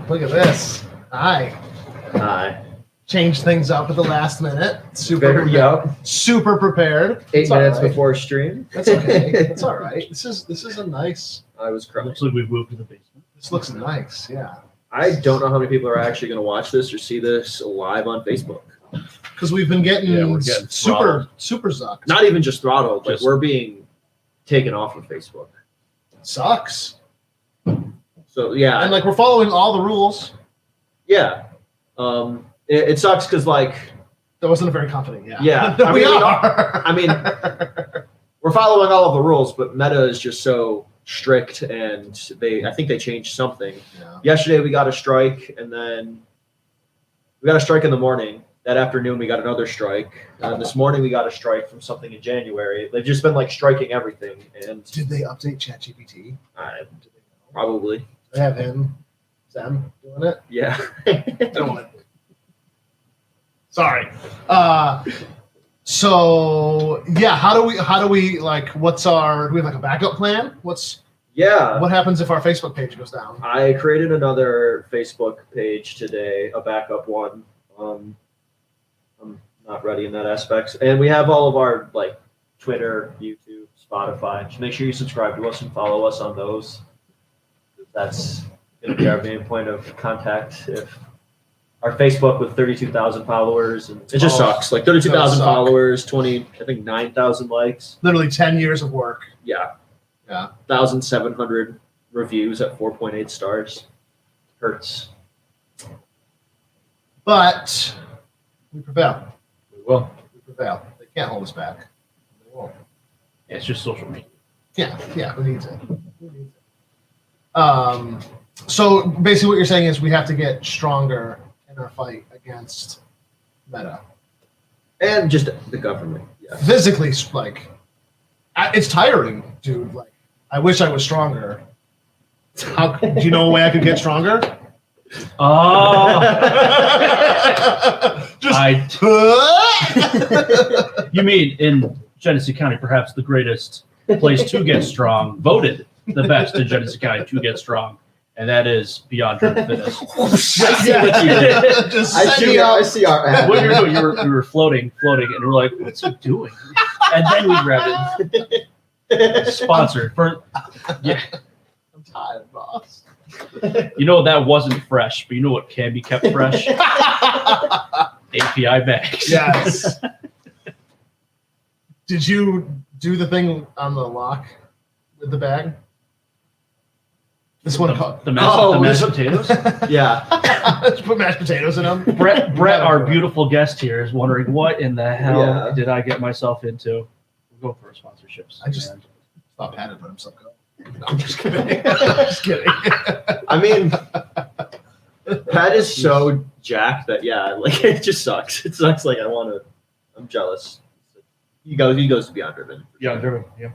Look at this. Hi. Changed things up at the last minute. Super prepared. 8 minutes before stream. That's okay. That's all right. This is a nice. I was crying. Looks like we've moved to the basement. This looks nice. Yeah. I don't know how many people are actually going to watch this or see this live on Facebook. Because we've been getting, we're getting super zucked. Not even just throttled. Like Just- we're being taken off of Facebook. Sucks. So yeah, And like we're following all the rules. yeah. It sucks because like That wasn't a very confident. Yeah. Yeah, I we mean, are. I mean, we're following all of the rules, but Meta is just so strict, and I think they changed something. Yeah. Yesterday we got a strike, and then we got a strike in the morning. That afternoon we got another strike. This morning we got a strike from something in January. They've just been like striking everything, and Did they update ChatGPT? probably They have him, Sam, doing it. yeah. Don't want to. Sorry. So yeah, how do we like? Do we have like a backup plan? What happens if our Facebook page goes down? I created another Facebook page today, a backup one. I'm not ready in that aspect. And we have all of our like Twitter, YouTube, Spotify. Just make sure you subscribe to us and follow us on those. That's going to be our main point of contact. If our Facebook with 32,000 followers, and it just sucks. Like 32,000 followers, 9,000 likes. Literally 10 years of work. Yeah. Yeah. 1,700 reviews at 4.8 stars. Hurts. But we prevail. We will. We prevail. They can't hold us back. They won't. Yeah, it's just social media. Yeah. Who needs it? So basically, what you're saying is we have to get stronger in our fight against Meta. And just the government. Yeah. Physically, like, it's tiring, dude. Like, I wish I was stronger. Do you know a way I could get stronger? Oh, you mean in Genesee County, perhaps the greatest place to get strong, voted the best in Genesee County to get strong, and that is Beyond Driven Fitness. I see our ad. What you were doing, you were floating, and we're like, what's he doing? And then we grabbed it. Sponsored. Yeah. I'm tired, boss. You know, that wasn't fresh, but you know what can be kept fresh? API bags. Yes. Did you do the thing on the lock with the bag? This one called the mashed potatoes? Yeah. Let's put mashed potatoes in them. Brett, our beautiful guest here, is wondering what in the hell did I get myself into? We'll go for sponsorships. I just thought Pat had put himself go. No, I'm just kidding. I'm just kidding. I mean, Pat is so jacked that like it just sucks. It sucks. Like I'm jealous. He goes to Beyond Driven. Yeah, Driven. Yeah.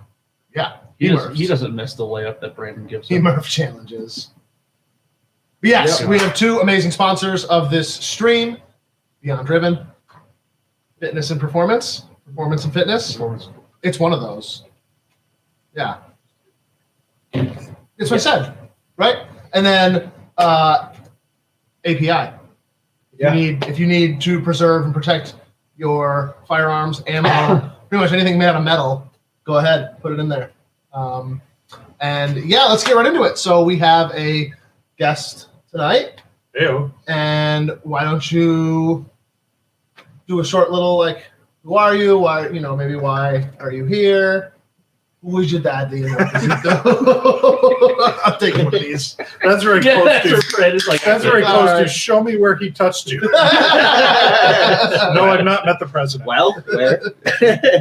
Yeah. He doesn't miss the layup that Brandon gives him. Murph challenges. But yes, we have two amazing sponsors of this stream: Beyond Driven, Fitness and Performance, Performance and Fitness. It's one of those. Yeah. It's what I said, right? And then API. If you need to preserve and protect your firearms, ammo, pretty much anything made out of metal, go ahead, put it in there. And let's get right into it. So we have a guest tonight. Ew. And why don't you do a short little who are you? Why maybe why are you here? Who's your dad? I'm taking one of these. That's very close to. That's very close to. Show me where he touched you. No, I've not met the president. Well, where?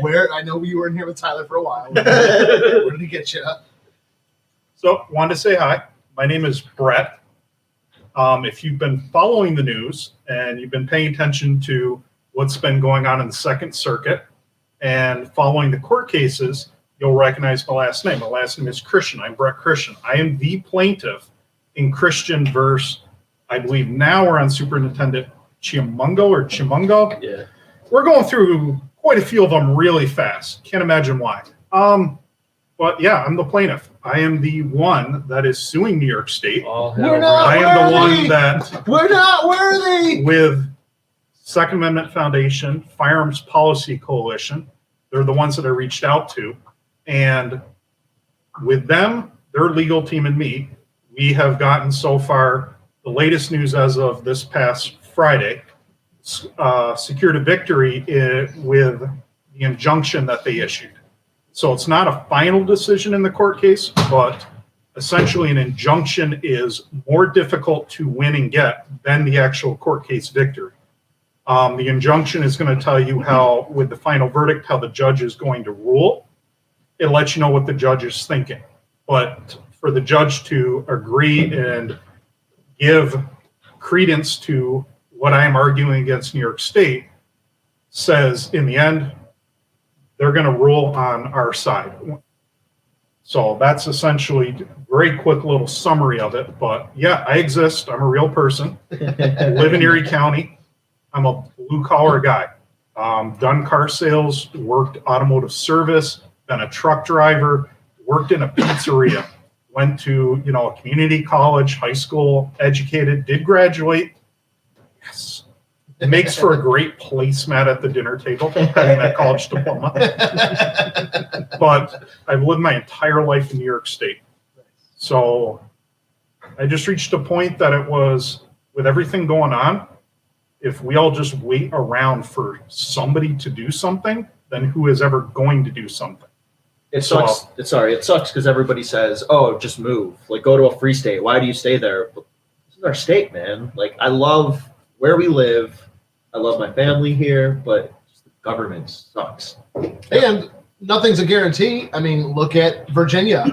Where? I know you were in here with Tyler for a while. Where did he get you? So, wanted to say hi. My name is Brett. If you've been following the news and you've been paying attention to what's been going on in the Second Circuit and following the court cases, you'll recognize my last name. My last name is Christian. I'm Brett Christian. I am the plaintiff in Christian versus, I believe now we're on Superintendent Chiumento. Yeah. We're going through quite a few of them really fast. Can't imagine why. But yeah, I'm the plaintiff. I am the one that is suing New York State. We're not I am the worthy. one that, We're not worthy. with Second Amendment Foundation, Firearms Policy Coalition, they're the ones that I reached out to. And with them, their legal team and me, we have gotten so far, the latest news as of this past Friday, secured a victory with the injunction that they issued. So it's not a final decision in the court case, but essentially an injunction is more difficult to win and get than the actual court case victory. The injunction is going to tell you how, with the final verdict, how the judge is going to rule. It lets you know what the judge is thinking. But for the judge to agree and give credence to what I am arguing against New York State says, in the end, they're going to rule on our side. So that's essentially a very quick little summary of it. But yeah, I exist. I'm a real person. I live in Erie County. I'm a blue collar guy. Done car sales, worked automotive service, been a truck driver, worked in a pizzeria, went to, a community college, high school, educated, did graduate. Yes. It makes for a great placemat at the dinner table, having that college diploma. But I've lived my entire life in New York State. So I just reached a point that it was, with everything going on, if we all just wait around for somebody to do something, then who is ever going to do something? It sucks. It sucks because everybody says, "Oh, just move. Like, go to a free state. Why do you stay there?" But this is our state, man. Like, I love where we live. I love my family here, but just the government sucks. And nothing's a guarantee. I mean, look at Virginia.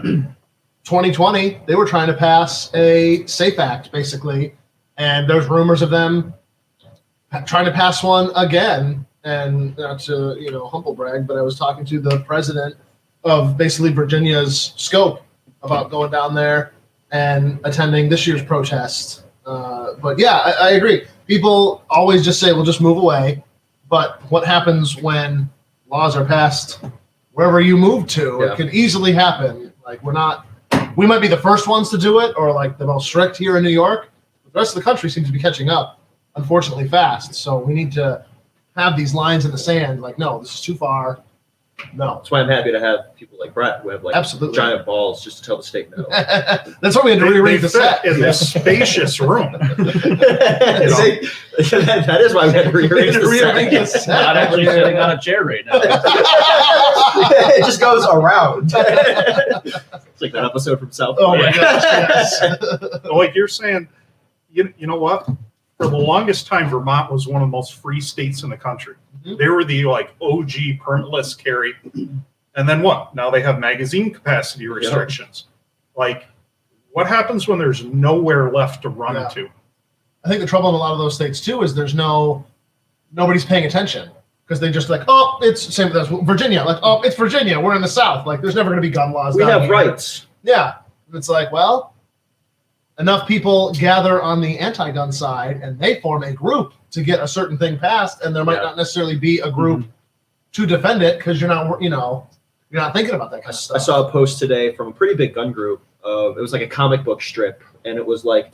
2020, they were trying to pass a SAFE Act, basically, and there's rumors of them trying to pass one again. And not to, humble brag, but I was talking to the president of basically Virginia's scope about going down there and attending this year's protest. But yeah, I agree. People always just say, "Well, just move away." But what happens when laws are passed wherever you move to? Yeah. It could easily happen. Like, we might be the first ones to do it, or like the most strict here in New York. The rest of the country seems to be catching up, unfortunately, fast. So we need to have these lines in the sand. Like, no, this is too far. No. That's why I'm happy to have people like Brett who have like Absolutely. giant balls just to tell the state no. That's why we had to They rearrange the fit set. in this spacious room. that is why we had to rearrange the set. Not actually sitting on a chair right now. It just goes around. It's like that episode from South Oh my Park. gosh, yes. Like you're saying, you know what? For the longest time, Vermont was one of the most free states in the country. Mhm. They were the OG permitless carry. And then what? Now they have magazine capacity restrictions. Like, what happens when there's nowhere left to run Yeah. to? I think the trouble in a lot of those states too is nobody's paying attention because they just like, oh, it's same with us. Virginia, like, oh, it's Virginia. We're in the South. Like, there's never going to be gun laws. We down have here. rights. Yeah, and it's like, well, enough people gather on the anti-gun side and they form a group to get a certain thing passed, and there might not necessarily be a group to defend it because you're not thinking about that kind of stuff. I saw a post today from a pretty big gun group. It was like a comic book strip, and it was like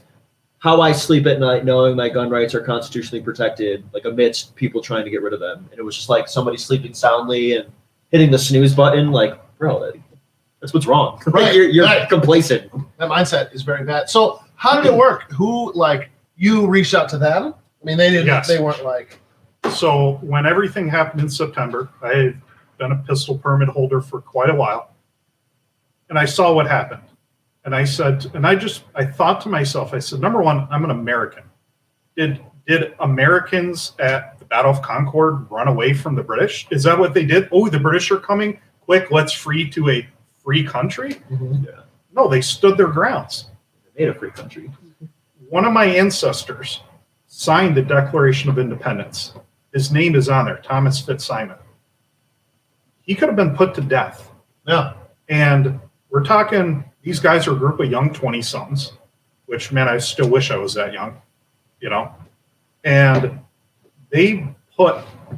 how I sleep at night knowing my gun rights are constitutionally protected, like amidst people trying to get rid of them. And it was just like somebody sleeping soundly and hitting the snooze button. Like, bro, that's what's wrong. Right, You're right. complacent. That mindset is very bad. So how did it work? Who, like, you reached out to them? I mean, they didn't. Yes. They weren't like. So when everything happened in September, I had been a pistol permit holder for quite a while. And I saw what happened. And I said, I thought to myself, I said, number one, I'm an American. Did Americans at the Battle of Concord run away from the British? Is that what they did? Oh, the British are coming. Quick, let's free to a free country. No, they stood their grounds. They made a free country. One of my ancestors signed the Declaration of Independence. His name is on there, Thomas Fitzsimon. He could have been put to death. Yeah. And we're talking, these guys are a group of young 20-somethings, which, man, I still wish I was that young, And they put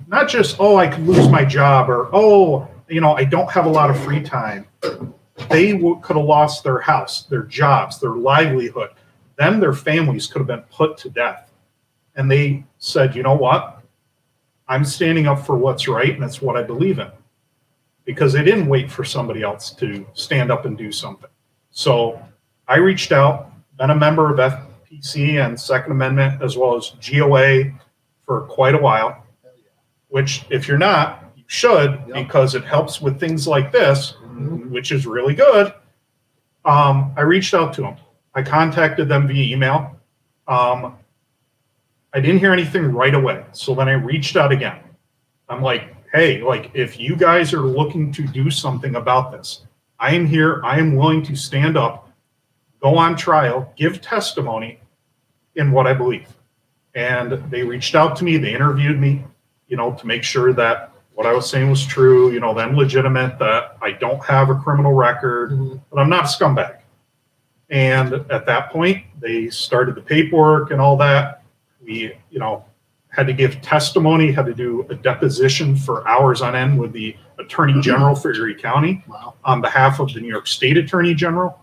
not just, oh, I could lose my job, or, oh, I don't have a lot of free time. they could have lost their house, their jobs, their livelihood. Them, their families could have been put to death. And they said, you know what? I'm standing up for what's right, and that's what I believe in. Because they didn't wait for somebody else to stand up and do something. So I reached out, been a member of FPC and Second Amendment, as well as GOA for quite a while, which if you're not, you should, because it helps with things like this, which is really good. I reached out to them. I contacted them via email. I didn't hear anything right away. So then I reached out again. I'm like, hey, like if you guys are looking to do something about this, I am here. I am willing to stand up, go on trial, give testimony in what I believe. And they reached out to me. They interviewed me, to make sure that what I was saying was true, them legitimate, that I don't have a criminal record, but I'm not a scumbag. And at that point, they started the paperwork and all that. We, had to give testimony, had to do a deposition for hours on end with the Attorney General for Erie County on behalf of the New York State Attorney General.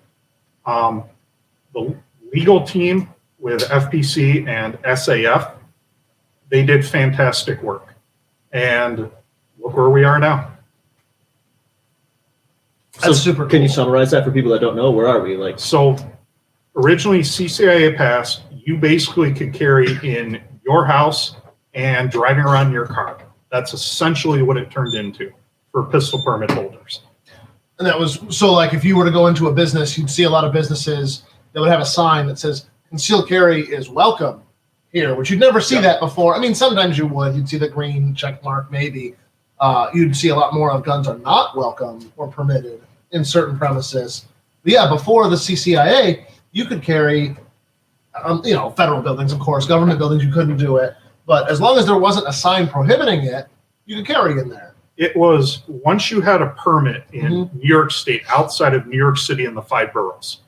The legal team with FPC and SAF, they did fantastic work. And look where we are now. So That's super Can you cool. summarize that for people that don't know? Where are we? Like, So originally CCIA passed, you basically could carry in your house and driving around your car. That's essentially what it turned into for pistol permit holders. And that was, so like if you were to go into a business, you'd see a lot of businesses that would have a sign that says concealed carry is welcome here, which you'd never see that before. I mean, sometimes you would. You'd see the green check mark maybe. You'd see a lot more of guns are not welcome or permitted in certain premises. But yeah, before the CCIA, you could carry, federal buildings, of course, government buildings, you couldn't do it. But as long as there wasn't a sign prohibiting it, you could carry in there. It was, once you had a permit in New York State, outside of New York City and the 5 boroughs,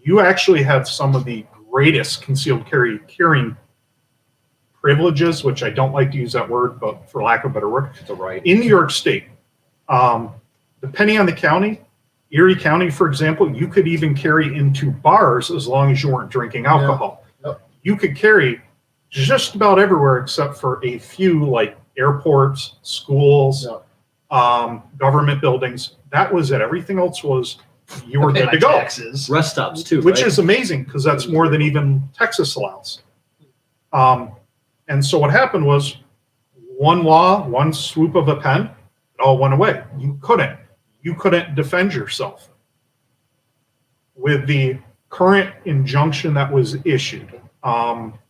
you actually had some of the greatest concealed carrying privileges, which I don't like to use that word, but for lack of a better word, it's a right. in New York State. Depending on the county, Erie County, for example, you could even carry into bars as long as you weren't drinking alcohol. Yep. You could carry just about everywhere except for a few, like airports, schools, government buildings. That was it. Everything else was, you were good to go. Taxes. Rest stops too, Which right? is amazing, because that's more than even Texas allows. And so what happened was, one law, one swoop of a pen, it all went away. You couldn't defend yourself. With the current injunction that was issued,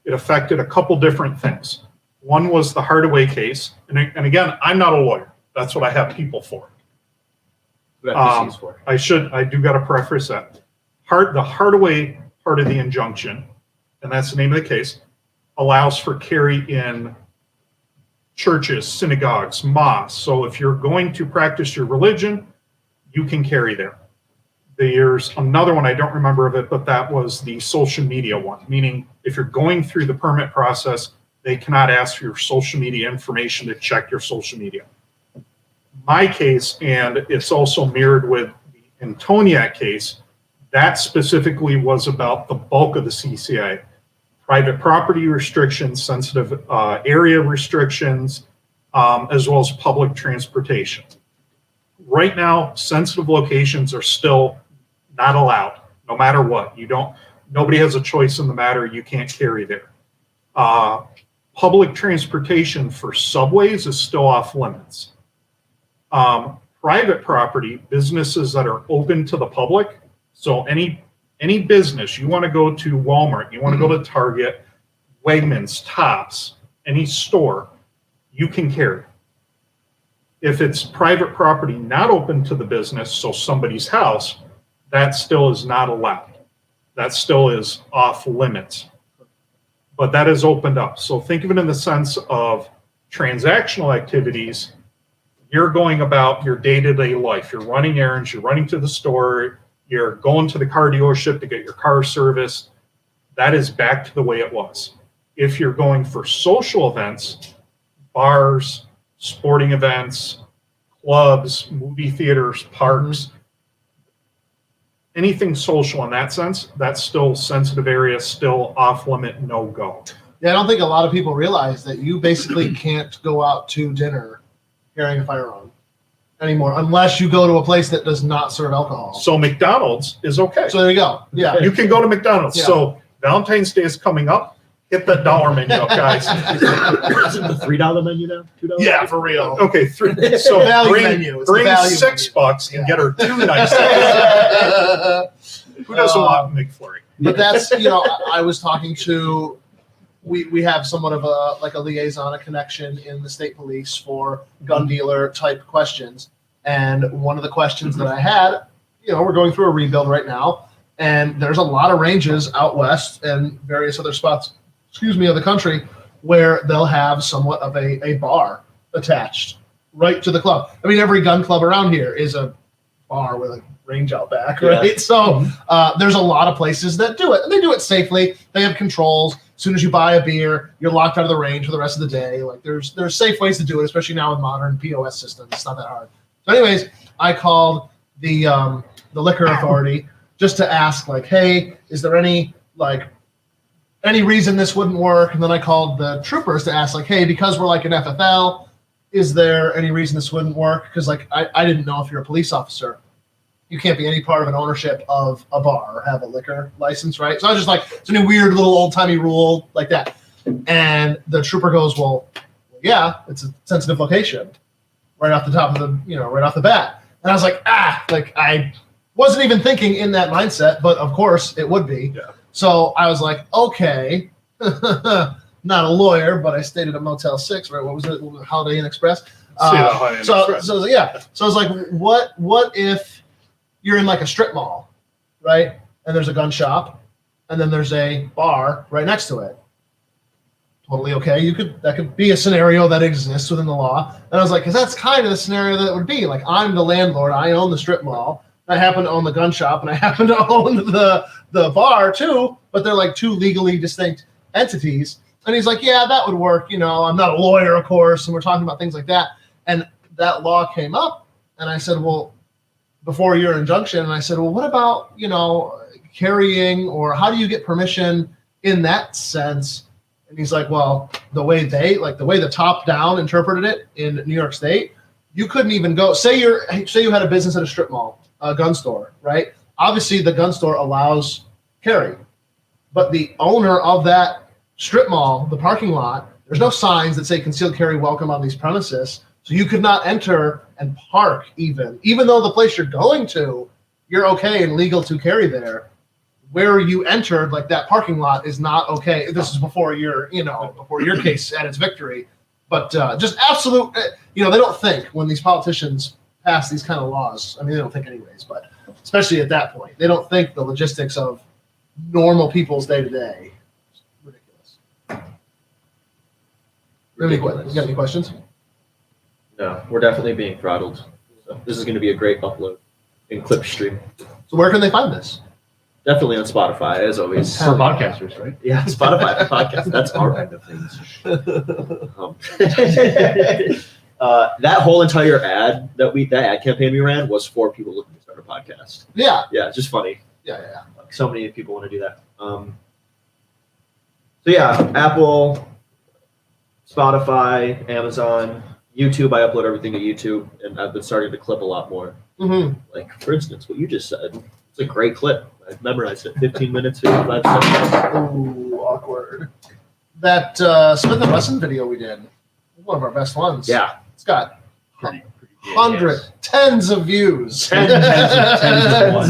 it affected a couple different things. One was the Hardaway case, and again, I'm not a lawyer. That's what I have people for. What FPC is for. I do got to preface that. The Hardaway part of the injunction, and that's the name of the case, allows for carry in churches, synagogues, mosques. So if you're going to practice your religion, you can carry there. There's another one, I don't remember of it, but that was the social media one, meaning if you're going through the permit process, they cannot ask for your social media information to check your social media. My case, and it's also mirrored with the Antoniak case, that specifically was about the bulk of the CCA. Private property restrictions, sensitive area restrictions, as well as public transportation. Right now, sensitive locations are still not allowed, no matter what. Nobody has a choice in the matter. You can't carry there. Public transportation for subways is still off limits. Private property, businesses that are open to the public. So any business, you want to go to Walmart, you want to go to Target, Wegmans, Tops, any store, you can carry. If it's private property not open to the business, so somebody's house, that still is not allowed. That still is off limits. But that is opened up. So think of it in the sense of transactional activities. You're going about your day-to-day life. You're running errands, you're running to the store, you're going to the car dealership to get your car serviced. That is back to the way it was. If you're going for social events, bars, sporting events, clubs, movie theaters, parks, anything social in that sense, that's still sensitive area, still off limit, no go. Yeah, I don't think a lot of people realize that you basically can't go out to dinner carrying a firearm anymore unless you go to a place that does not serve alcohol. So McDonald's is okay. So there you go. Yeah. You can go to McDonald's. Yeah. So Valentine's Day is coming up. Hit that dollar menu up, guys. Isn't the $3 menu now? $2? Yeah, for real. Okay, so Value bring, menu. It's the bring value $6 and Yeah. get her 2 nice things. Who doesn't want McFlurry? But that's, I was talking to, we have somewhat of a liaison, a connection in the state police for gun dealer type questions. And one of the questions that I had, we're going through a rebuild right now, and there's a lot of ranges out west and various other spots, of the country, where they'll have somewhat of a bar attached right to the club. I mean, every gun club around here is a bar with a range out back, right? Yeah. So there's a lot of places that do it, and they do it safely. They have controls. As soon as you buy a beer, you're locked out of the range for the rest of the day. Like there's safe ways to do it, especially now with modern POS systems. It's not that hard. So anyways, I called the liquor authority just to ask, like, hey, is there any reason this wouldn't work? And then I called the troopers to ask, like, hey, because we're like an FFL, is there any reason this wouldn't work? Because I didn't know if you're a police officer, you can't be any part of an ownership of a bar or have a liquor license, right? So I was just like, it's a new weird little old timey rule like that. And the trooper goes, well, yeah, it's a sensitive location right off the top of right off the bat. And I was like, I wasn't even thinking in that mindset, but of course it would be. Yeah. So I was like, okay, not a lawyer, but I stayed at a Motel 6, right? What was it? Holiday Inn Express. So yeah. So I was like, what if you're in like a strip mall, right? And there's a gun shop, and then there's a bar right next to it. Totally okay. That could be a scenario that exists within the law. And I was like, because that's kind of the scenario that it would be. Like, I'm the landlord. I own the strip mall. I happen to own the gun shop, and I happen to own the bar too. But they're like two legally distinct entities. And he's like, yeah, that would work. I'm not a lawyer, of course, and we're talking about things like that. And that law came up, and I said, well, before your injunction, and I said, well, what about carrying, or how do you get permission in that sense? And he's like, well, the way the top down interpreted it in New York State, you couldn't even go. Say you had a business at a strip mall, a gun store, right? Obviously, the gun store allows carry, but the owner of that strip mall, the parking lot, there's no signs that say concealed carry welcome on these premises, so you could not enter and park even though the place you're going to, you're okay and legal to carry there. Where you entered, like that parking lot, is not okay. This is before your case at its victory. But just absolute, they don't think when these politicians pass these kind of laws. I mean, they don't think anyways, but especially at that point, they don't think the logistics of normal people's day to day. Ridiculous. You got any questions? No, we're definitely being throttled. So this is going to be a great upload in clip stream. So where can they find this? Definitely on Spotify, as always. For podcasters, right? Yeah, Spotify for podcast. That's our end of things. That whole entire ad that ad campaign we ran was for people looking to start a podcast. Yeah. Yeah, just funny. Yeah. So many people want to do that. So yeah, Apple, Spotify, Amazon, YouTube. I upload everything to YouTube, and I've been starting to clip a lot more. Mm-hmm. Like, for instance, what you just said. It's a great clip. I've memorized it. 15 minutes, 55 seconds. Ooh, awkward. That Smith & Wesson video we did, one of our best ones. Yeah. It's got Pretty tens of views. Tens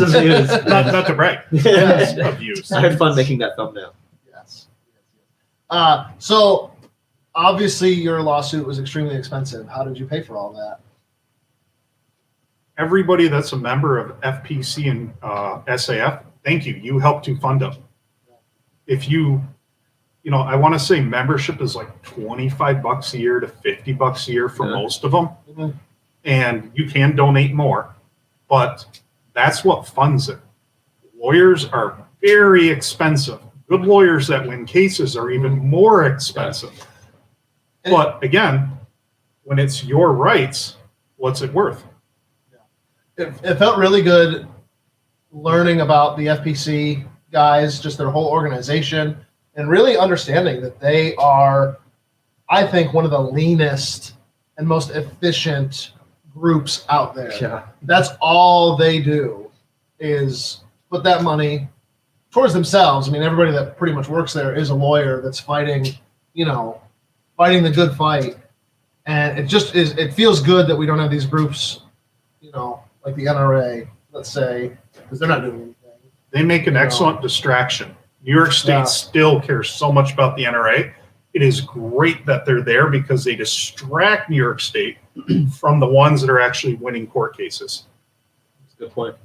of views. Not to brag. Yes. Of views. I had fun making that thumbnail. Yes. So obviously your lawsuit was extremely expensive. How did you pay for all that? Everybody that's a member of FPC and SAF, thank you. You helped to fund them. If I want to say membership is like $25 a year to $50 a year for most of them. Mm-hmm. And you can donate more, but that's what funds it. Lawyers are very expensive. Good lawyers that win cases are even more expensive. But again, when it's your rights, what's it worth? It felt really good learning about the FPC guys, just their whole organization, and really understanding that they are, I think, one of the leanest and most efficient groups out there. Yeah. That's all they do is put that money towards themselves. I mean, everybody that pretty much works there is a lawyer that's fighting, fighting the good fight. And it feels good that we don't have these groups, like the NRA, let's say, because they're not doing anything. They make an excellent distraction. New York State still cares so much about the NRA. It is great that they're there because they distract New York State from the ones that are actually winning court cases. That's a good point.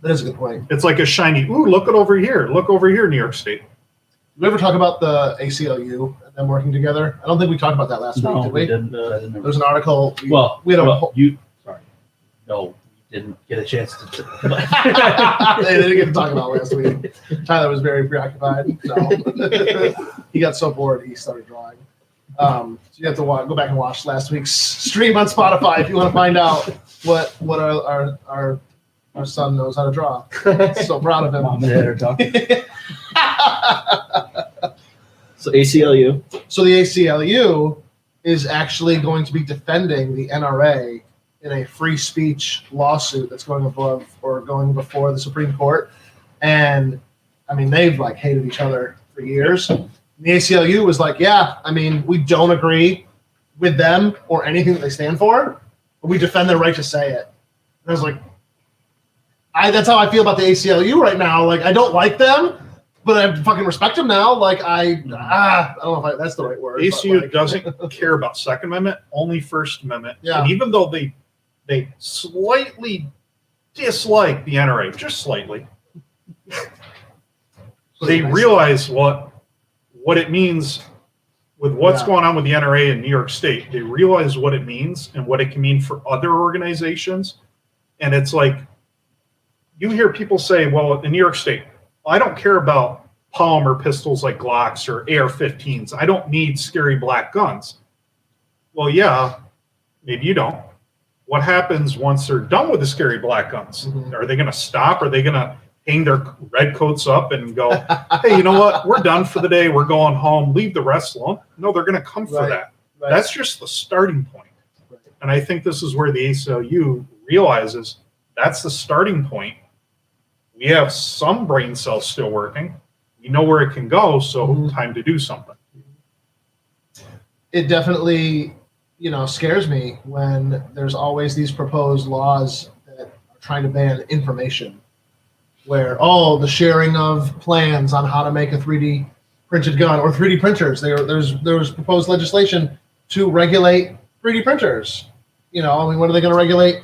That is a good point. It's like a shiny, ooh, look over here, New York State. Did we ever talk about the ACLU and them working together? I don't think we talked about that last week, No, did we we? didn't. There was an article. We had Sorry. No, we didn't get a chance to. They didn't get to talk about it last week. Tyler was very preoccupied. So he got so bored he started drawing. So you have to go back and watch last week's stream on Spotify if you want to find out what our son knows how to draw. So proud of him. Mom and Dad are talking. So ACLU. So the ACLU is actually going to be defending the NRA in a free speech lawsuit that's going before the Supreme Court. And I mean, they've hated each other for years. And the ACLU was like, yeah, I mean, we don't agree with them or anything that they stand for, but we defend their right to say it. And I was like, that's how I feel about the ACLU right now. I don't like them, but I fucking respect them now. I don't know if that's the right word. ACU doesn't care about Second Amendment, only First Amendment. Yeah. And even though they slightly dislike the NRA, just slightly, they realize what it means with what's going on with the NRA in New York State. They realize what it means and what it can mean for other organizations. And it's like, you hear people say, well, in New York State, I don't care about polymer pistols like Glocks or AR-15s. I don't need scary black guns. Well, yeah, maybe you don't. What happens once they're done with the scary black guns? Mhm. Are they going to stop? Are they going to hang their red coats up and go, hey, you know what? We're done for the day. We're going home. Leave the rest alone. No, they're going to come for that. Right. That's just the starting point. Right. And I think this is where the ACLU realizes that's the starting point. We have some brain cells still working. We know where it can go, so time to do something. It definitely, scares me when there's always these proposed laws that are trying to ban information where, the sharing of plans on how to make a 3D printed gun or 3D printers. There was proposed legislation to regulate 3D printers. When are they going to regulate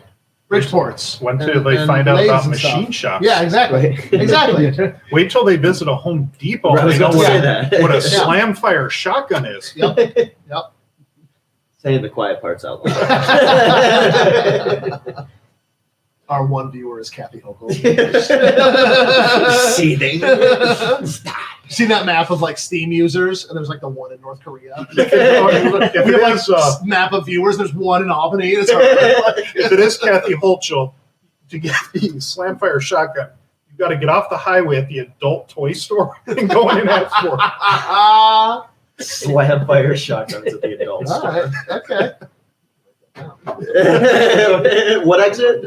Bridgeports? When till they find out about machine shops? Yeah, exactly. Right. Exactly. Wait till they visit a Home Depot. I was They know about to say that. what a slam fire shotgun is. Yep. Saying the quiet parts out loud. Our one viewer is Kathy Hochul. Seething. See that map of Steam users, and there's the one in North Korea. If We it have is, map of viewers. There's one in Albany. It's if it is Kathy Hochul, to get the slam fire shotgun, you've got to get off the highway at the adult toy store and go in and ask for it. all Slam fire shotguns at the adult right. Okay. What exit?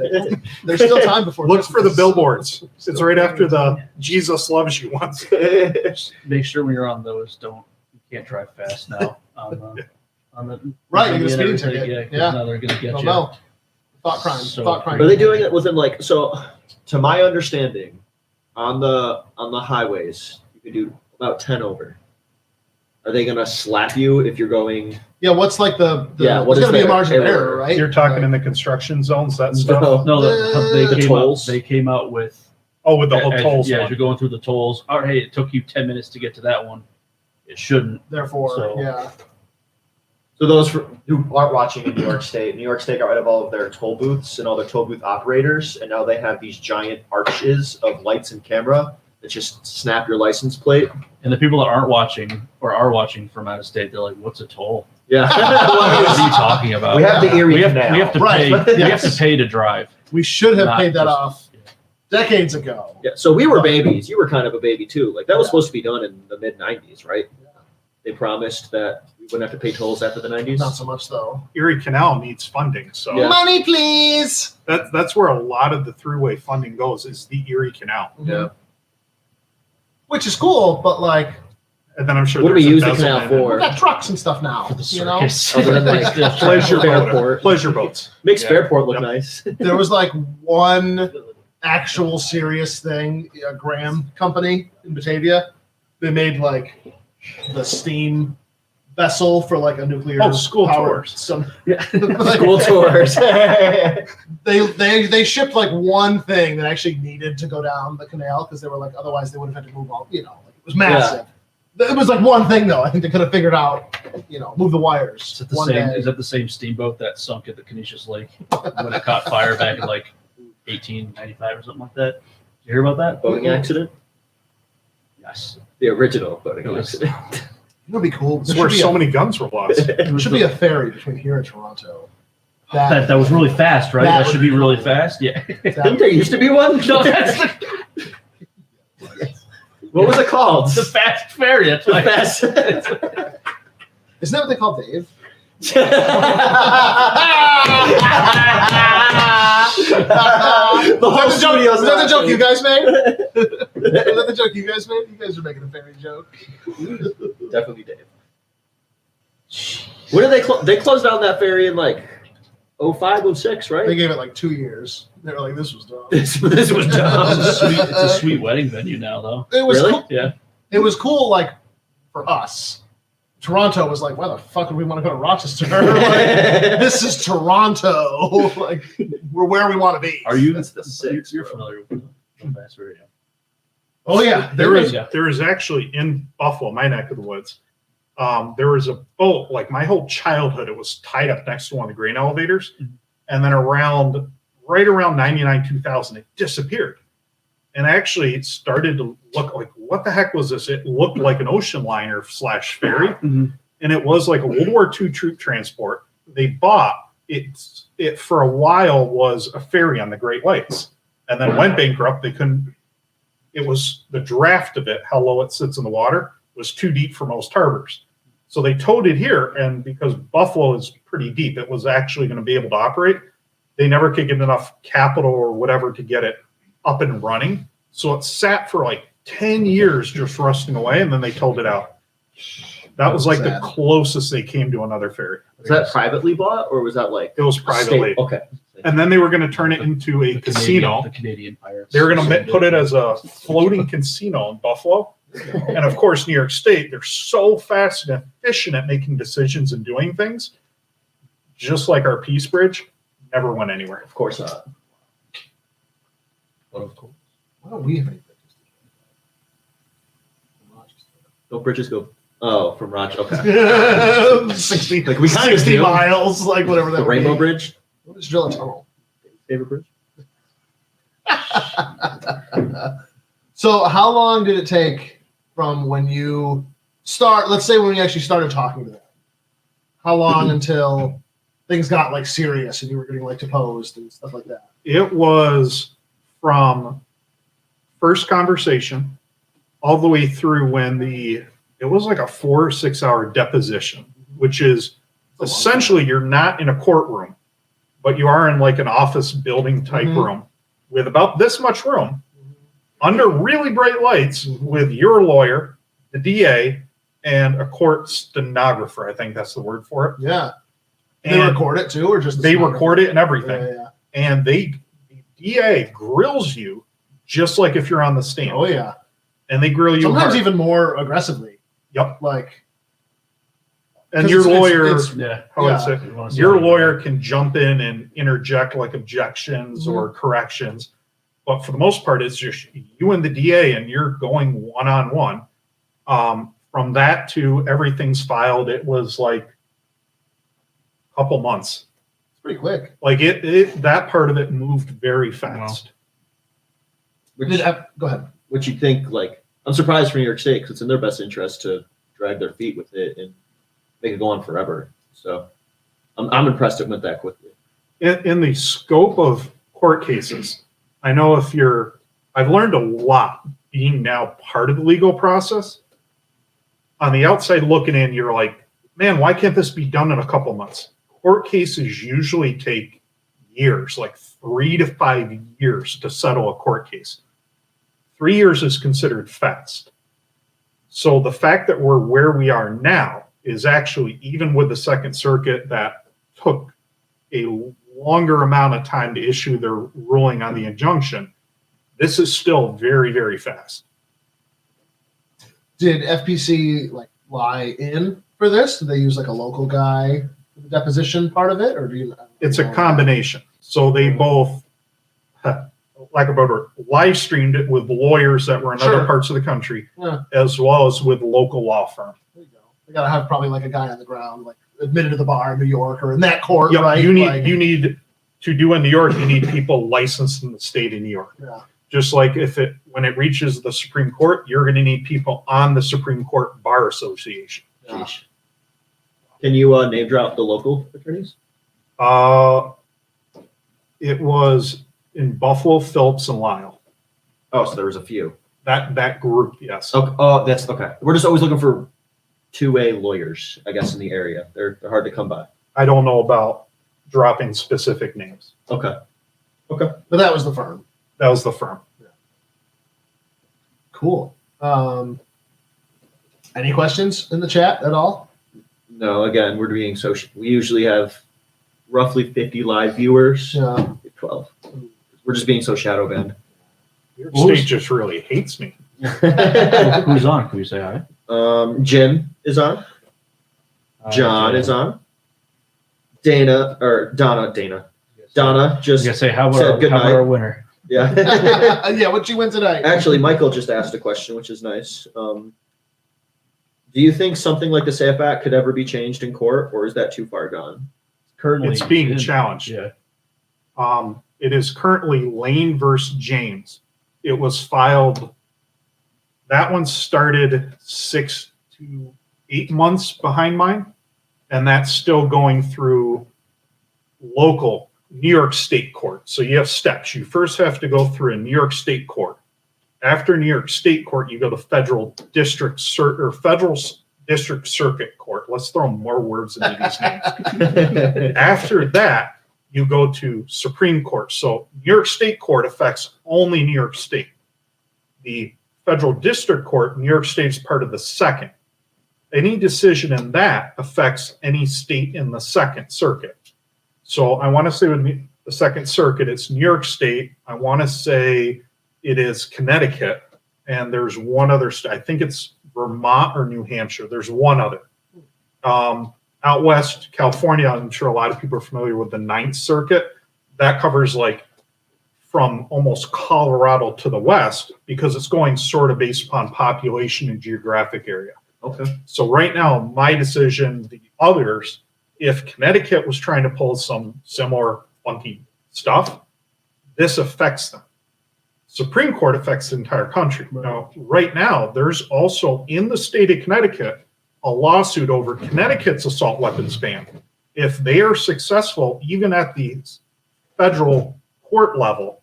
There's still time before. Look for the Christmas. billboards. It's right after the Jesus loves you ones. Make sure when you're on those, you can't drive fast now. On the Right, you get a speeding and ticket. everything, 'cause Yeah. now they're gonna get Well, you. no. Thought crime. So- Thought crime. Are they doing it within to my understanding, on the highways, you can do about 10 over. Are they gonna slap you if you're going? Yeah. What's the? Yeah, what There's is gonna be a their margin of error? error, right? You're talking in the construction zones, that stuff. No, The tolls? They came out with Oh, with the whole as- tolls Yeah, as one. you're going through the tolls. All right, hey, it took you 10 minutes to get to that one. It shouldn't. Therefore, So- yeah. So those who aren't watching in New York State got rid of all of their toll booths and all their toll booth operators, and now they have these giant arches of lights and camera that just snap your license plate. And the people that aren't watching or are watching from out of state, they're like, "What's a toll? Yeah. What are you talking about?" we have the Erie we have Canal. to Right. pay. We have Yes. to pay to drive. We should have Not paid that just- off decades ago. Yeah, so we were babies. You were kind of a baby too. Like that was supposed to be done in the mid '90s, right? Yeah. They promised that we wouldn't have to pay tolls after the '90s. Not so much though. Erie Canal needs funding, so Yeah. Money, please. that's where a lot of the throughway funding goes, is the Erie Canal. Yeah. Which is cool, but like And then I'm sure What do we there's use the canal embezzlement for? we got trucks and stuff now. For the You know, circus. Other than like Yeah. pleasure Fairport. pleasure boats. Makes Yeah. Fairport look Yep. nice. there was like one actual serious thing. A Graham company in Batavia. They made like the steam vessel for like a nuclear School power. tours. Some Yeah. School tours. they shipped like one thing that actually needed to go down the canal because they were like otherwise they would have had to move all. You know, like, it was massive. It was like one thing though. I think they could have figured out. You know, move the wires. Is that the one same? day. Is that the same steamboat that sunk at the Canisius Lake when it caught fire back in like 1895 or something like that? Did you hear about that? Boating accident. Yes. The original boating It was- accident. It would be cool. That's where so many guns were lost. There should be a ferry between here and Toronto. That was really fast, right? That That, would should be be really cool. fast. Yeah. Didn't there used to be one? No, that's What was it called? the fast ferry. That's The why. fast. Isn't that what they call Dave? The whole Was that studio's the joke you laughing. guys made? Was that the joke you guys made? You guys are making a ferry joke. Definitely Dave. When did they closed down that ferry in like 05, 06, They right? gave it like 2 years. They were like, "This was dumb." This was It's a dumb. sweet wedding venue now, though. It was Really? cool. Yeah. It was cool, like for us. Toronto was like, "Why the fuck would we want to go to Rochester? Like, this is Toronto. Like, we're where we want to be." Are you? That's the six, You're bro. familiar with the fast ferry? Yeah. Oh yeah, There is Yeah. actually in Buffalo, my neck of the woods, there was a boat, like my whole childhood, it was tied up next to one of the grain elevators. Mhm. And then right around 99, 2000, it disappeared. And actually it started to look like, what the heck was this? It looked like an ocean liner / ferry. Mhm. And it was like a World War II troop transport. They bought it for a while was a ferry on the Great Lakes and then went bankrupt. They couldn't, it was the draft of it, how low it sits in the water, was too deep for most harbors. So they towed it here, and because Buffalo is pretty deep, it was actually going to be able to operate. They never could get enough capital or whatever to get it up and running. So it sat for like 10 years just rusting away, and then they towed it out. That was like the Sad. closest they came to another ferry. Was that privately bought or was that like It was privately. state? Okay. And then they were going to turn it into a casino. The Canadian Pirates. They were going to put it as a floating casino in Buffalo. And of course, New York State, they're so fast and efficient at making decisions and doing things. Just like our Peace Bridge, never went anywhere. Of course not. Why don't we have any bridges? Don't bridges go? Oh, from Rochester. Okay. 60, Like we kind of 60 do. miles, like whatever that The would Rainbow be. Bridge. We'll just drill a tunnel. Favorite bridge? So how long did it take from when you let's say when you actually started talking to them, how long until things got like serious and you were getting like deposed and stuff like that? It was from first conversation all the way through when it was like a 4 or 6 hour deposition, which is essentially you're not in a courtroom, but you are in like an office building type Mhm. room with about this much room under really bright lights with your lawyer, the DA, and a court stenographer. I think that's the word for it. Yeah. They And record it too, or just the they stenographer? record it and everything. Yeah, yeah. And the DA grills you just like if you're on the stand. Oh yeah. And they grill you Sometimes hard. even more aggressively. Yep. Like And 'cause your it's- lawyer, it's- Yeah. how would I yeah. say, You wanna see your how- lawyer can jump in and interject like objections or corrections. But for the most part, it's just you and the DA, and you're going one-on-one. From that to everything's filed, it was like a couple months. It's pretty quick. Like that part of it moved very fast. Which Go ahead. which you think like I'm surprised for New York State because it's in their best interest to drag their feet with it and make it go on forever. So I'm impressed it went that quickly. In the scope of court cases, I know if you're I've learned a lot being now part of the legal process. On the outside looking in, you're like, man, why can't this be done in a couple months? Court cases usually take years, like 3 to 5 years to settle a court case. 3 years is considered fast. So the fact that we're where we are now is actually, even with the Second Circuit that took a longer amount of time to issue their ruling on the injunction, this is still very, very fast. Did FPC like lie in for this? Did they use like a local guy for the deposition part of it, or do you? It's a combination. So they both, like a better, live streamed it with lawyers that were in other Sure. parts of the country, Yeah. as well as with local law firm. There you go. They gotta have probably like a guy on the ground, like admitted to the bar in New York or in that court, Yeah, right? you need Like, to do in New York. You need people licensed in the state of New York. yeah. Just like when it reaches the Supreme Court, you're going to need people on the Supreme Court Bar Association. Yeah. Sheesh. Can you name drop the local attorneys? It was in Buffalo, Phillips, and Lyle. Oh, so there was a few. That group, yes. Okay. Oh, that's okay. We're just always looking for two-way lawyers, I guess, in the area. They're hard to come by. I don't know about dropping specific names. Okay. But that was the firm. That was the firm. Cool. Any questions in the chat at all? No, again, we're being we usually have roughly 50 live viewers. Yeah. 12. We're just being so shadow banned. Your Who's- state just really hates me. Who's on? Can we say hi? Jim is on. John is on. Dana Donna I just was gonna say how said about, good how about night. our winner? yeah. Yeah, what'd you win tonight? Actually, Michael just asked a question, which is nice. Do you think something like the SAFE Act could ever be changed in court, or is that too far gone? Currently, It's being in- challenged. Yeah. It is currently Lane versus James. It was filed. That one started 6 to 8 months behind mine, and that's still going through local New York State court. So you have steps. You first have to go through a New York State court. After New York State court, you go to federal district circuit court. Let's throw more words into these names. After that, you go to Supreme Court. So New York State court affects only New York State. The federal district court, New York State is part of the second. Any decision in that affects any state in the Second Circuit. So I want to say with the Second Circuit, it's New York State. I want to say it is Connecticut, and there's one other state. I think it's Vermont or New Hampshire. There's one other. Out west, California, I'm sure a lot of people are familiar with the Ninth Circuit. That covers like from almost Colorado to the west, because it's going sort of based upon population and geographic area. Okay. So right now, my decision, the others, if Connecticut was trying to pull some similar funky stuff, this affects them. Supreme Court affects the entire country. Now, right now, there's also in the state of Connecticut a lawsuit over Connecticut's assault weapons ban. If they are successful, even at the federal court level,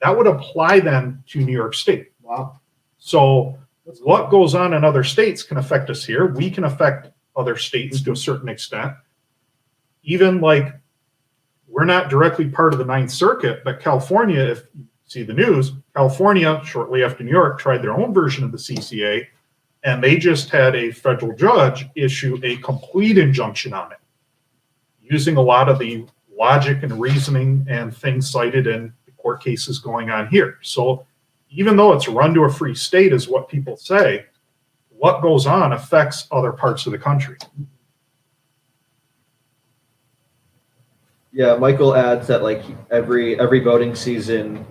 that would apply then to New York State. Wow. So what goes on in other states can affect us here. We can affect other states to a certain extent. Even like, we're not directly part of the Ninth Circuit, but California, if you see the news, California, shortly after New York, tried their own version of the CCA, and they just had a federal judge issue a complete injunction on it, using a lot of the logic and reasoning and things cited in the court cases going on here. So even though it's run to a free state, is what people say, what goes on affects other parts of the country. Yeah, Michael adds that like every voting season,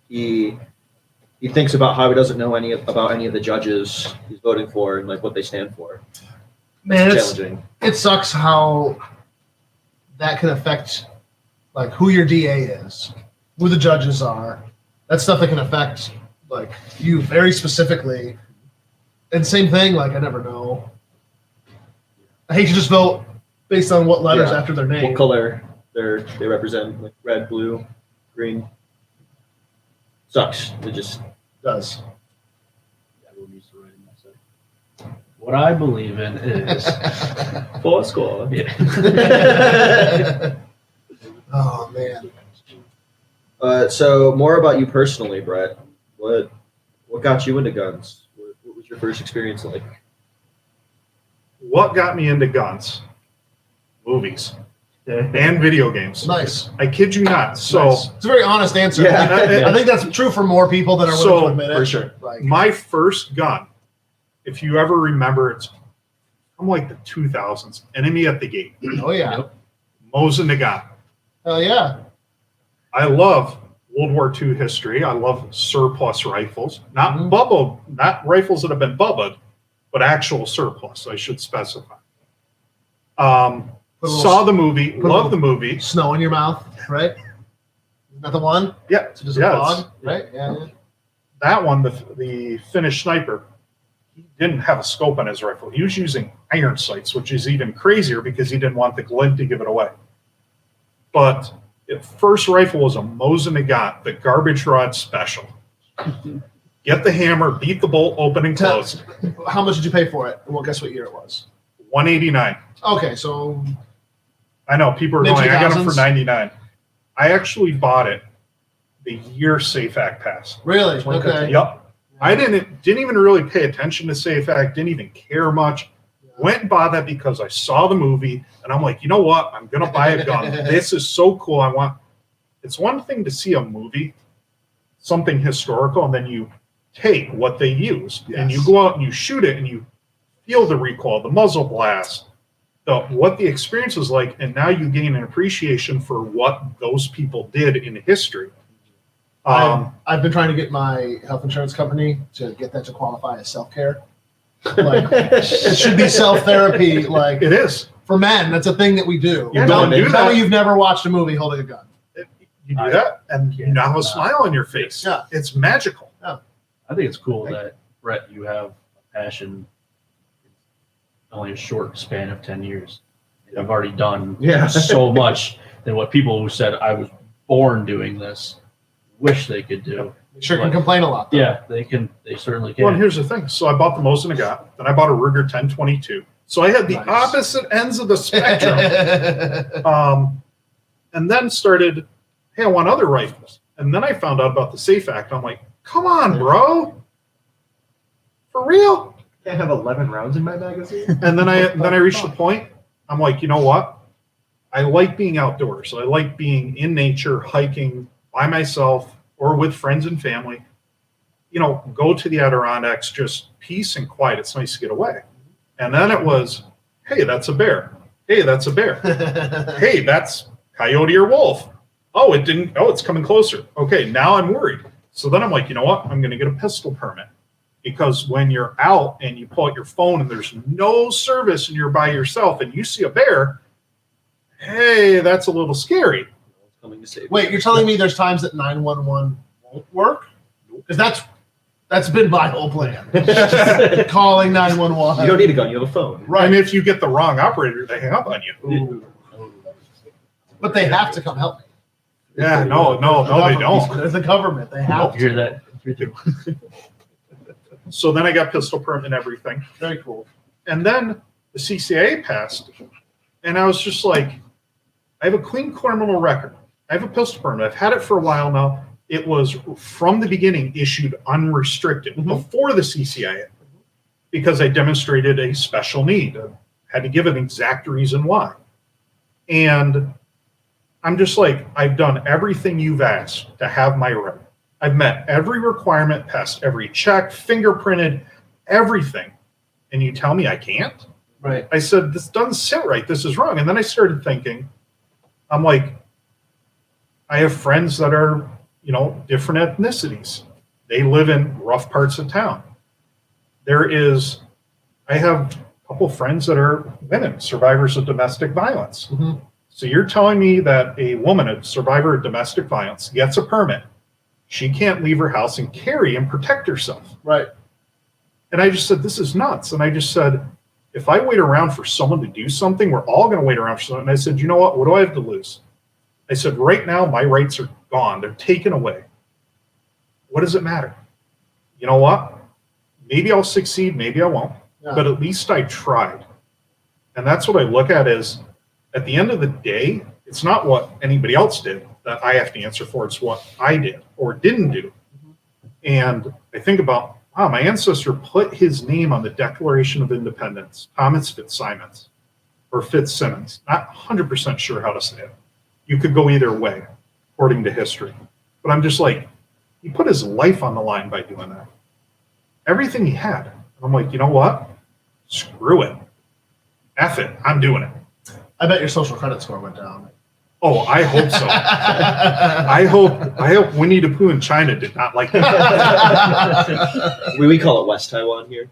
he thinks about how he doesn't know about any of the judges he's voting for and like what they stand for. Man, It's challenging. it sucks how that can affect like who your DA is, who the judges are. That's stuff that can affect like you very specifically. And same thing, like I never know. I hate to just vote based on what letters Yeah. after their name. What color they represent, like red, blue, green. Sucks. It just Does. Everyone needs to write in that section. What I believe in is full score. yeah. Oh man. So more about you personally, Brett. What got you into guns? What was your first experience like? What got me into guns? Movies and video games. Nice. I kid you not. So Nice. It's a very honest answer. Yeah. I think that's true for more people than are willing to admit it. for sure. Like, my first gun, if you ever remember, it's from like the 2000s. Enemy at the Gate. oh yeah. Yep. Mosin Nagant. Hell yeah. I love World War II history. I love surplus rifles, not Mhm. bubba, not rifles that have been bubbaed, but actual surplus. I should specify. Put a little Saw the movie, put a love little- the movie. snow in your mouth, right? Isn't that the one? Yeah, So just a yeah, fog, right? Yeah. that one, the Finnish sniper, he didn't have a scope on his rifle. He was using iron sights, which is even crazier because he didn't want the glint to give it away. But the first rifle was a Mosin Nagant, the garbage rod special. Get the hammer, beat the bolt open and close. How much did you pay for it? Well, guess what year it was. $189. Okay, so I know people are Mid- going, I got them 2000s? for $99. I actually bought it the year Safe Act passed. really, 2013. okay. Yep. I didn't even really pay attention to Safe Act, didn't even care much. Went and bought that because I saw the movie and I'm like, you know what? I'm gonna buy a gun. This is so cool. It's one thing to see a movie, something historical, and then you take what they use and you Yes. go out and you shoot it and you feel the recoil, the muzzle blast, what the experience is like, and now you gain an appreciation for what those people did in history. I've been trying to get my health insurance company to get that to qualify as self-care. Like, it should be self-therapy, like It is. for men. That's a thing that we do. You don't do Tell that. me you've never watched a movie holding a gun. You do that, and you now have a smile on your face. Yeah. It's magical. I think it's cool that Brett, you have a passion in only a short span of 10 years. You've already done Yeah. so much than what people who said I was born doing this wish they could do. They sure can complain a lot. Though. Yeah, they can. They certainly can. Well, and here's the thing. So I bought the Mosin Nagant, then I bought a Ruger 1022. So I had the Nice. opposite ends of the spectrum. And then started, hey, I want other rifles. And then I found out about the Safe Act. I'm like, come on, bro. For real? Can't have 11 rounds in my magazine. And then I reached the point. I'm like, you know what? I like being outdoors. I like being in nature, hiking by myself or with friends and family. You know, go to the Adirondacks, just peace and quiet. It's nice to get away. And then it was, hey, that's a bear. Hey, that's a bear. Hey, that's coyote or wolf. Oh, it didn't. Oh, it's coming closer. Okay, now I'm worried. So then I'm like, you know what? I'm going to get a pistol permit. Because when you're out and you pull out your phone and there's no service and you're by yourself and you see a bear, hey, that's a little scary. Coming to save. Wait, you're telling me there's times that 911 won't work? Because that's been my whole plan. Calling 911. You don't need a gun. You have a phone. Right. And if you get the wrong operator, they hang up on you. Ooh. But they have to come help me. Yeah, no, they don't. There's the government. They have You to. hear that? So then I got pistol permit and everything. Very cool. And then the CCIA passed. And I was just like, I have a clean criminal record. I have a pistol permit. I've had it for a while now. It was from the beginning issued unrestricted before the CCIA because I demonstrated a special need. I had to give an exact reason why. And I'm just like, I've done everything you've asked to have my right. I've met every requirement, passed every check, fingerprinted, everything. And you tell me I can't? Right. I said, this doesn't sit right. This is wrong. And then I started thinking, I'm like, I have friends that are, you know, different ethnicities. They live in rough parts of town. I have a couple friends that are women, survivors of domestic violence. Mhm. So you're telling me that a woman, a survivor of domestic violence, gets a permit. She can't leave her house and carry and protect herself. Right. And I just said, this is nuts. And I just said, if I wait around for someone to do something, we're all going to wait around for someone. And I said, you know what? What do I have to lose? I said, right now, my rights are gone. They're taken away. what does it matter? You know what? Maybe I'll succeed, maybe I won't, Yeah. but at least I tried. And that's what I look at is, at the end of the day, it's not what anybody else did that I have to answer for. It's what I did or didn't do. And I think about, wow, my ancestor put his name on the Declaration of Independence, Thomas Fitzsimons, or Fitzsimmons. Not 100% sure how to say it. You could go either way, according to history. But I'm just like, he put his life on the line by doing that. Everything he had. And I'm like, you know what? Screw it. F it. I'm doing it. I bet your social credit score went down. Oh, I hope so. I hope Winnie the Pooh in China did not like that. We call it West Taiwan here.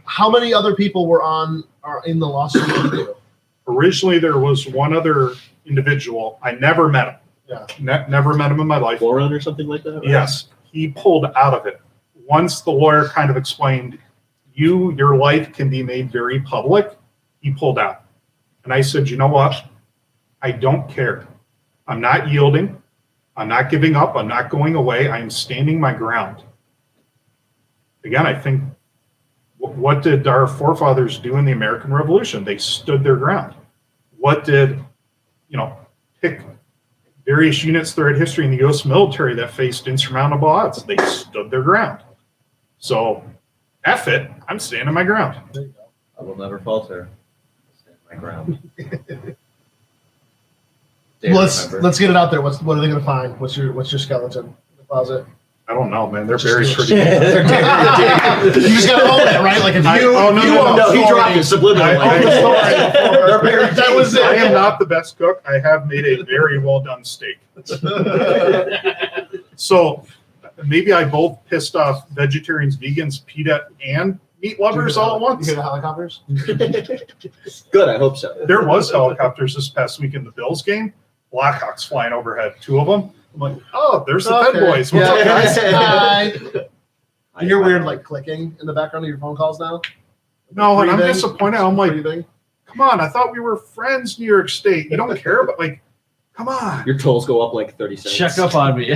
How many other people are in the lawsuit with you? Originally, there was one other individual. I never met him. Yeah. Never met him in my life. Warren or something like that? Right? Yes, he pulled out of it. Once the lawyer kind of explained, your life can be made very public, he pulled out. And I said, you know what? I don't care. I'm not yielding. I'm not giving up. I'm not going away. I'm standing my ground. Again, I think, what did our forefathers do in the American Revolution? They stood their ground. What did, pick various units throughout history in the U.S. military that faced insurmountable odds? They stood their ground. So, F it, I'm standing my ground. I will never falter. Stand my ground. Let's get it out there. What are they going to find? What's your skeleton in the closet? I don't know, man. They're buried pretty You good. just got to own it, right? Like if you, No, he dropped it subliminally. That was it. I am not the best cook. I have made a very well done steak. So maybe I both pissed off vegetarians, vegans, PETA, and meat lovers all at You once. hear the helicopters? Good, I hope so. There was helicopters this past week in the Bills game. Blackhawks flying overhead, 2 of them. I'm like, oh, there's the Fed boys. What's up, guys? Hi. You hear weird like clicking in the background of your phone calls now? No, and I'm Breathing? disappointed. I'm like, Breathing? come on, I thought we were friends, New York State. You don't care about, like, come on. Your tolls go up like 30 cents. Check up on me.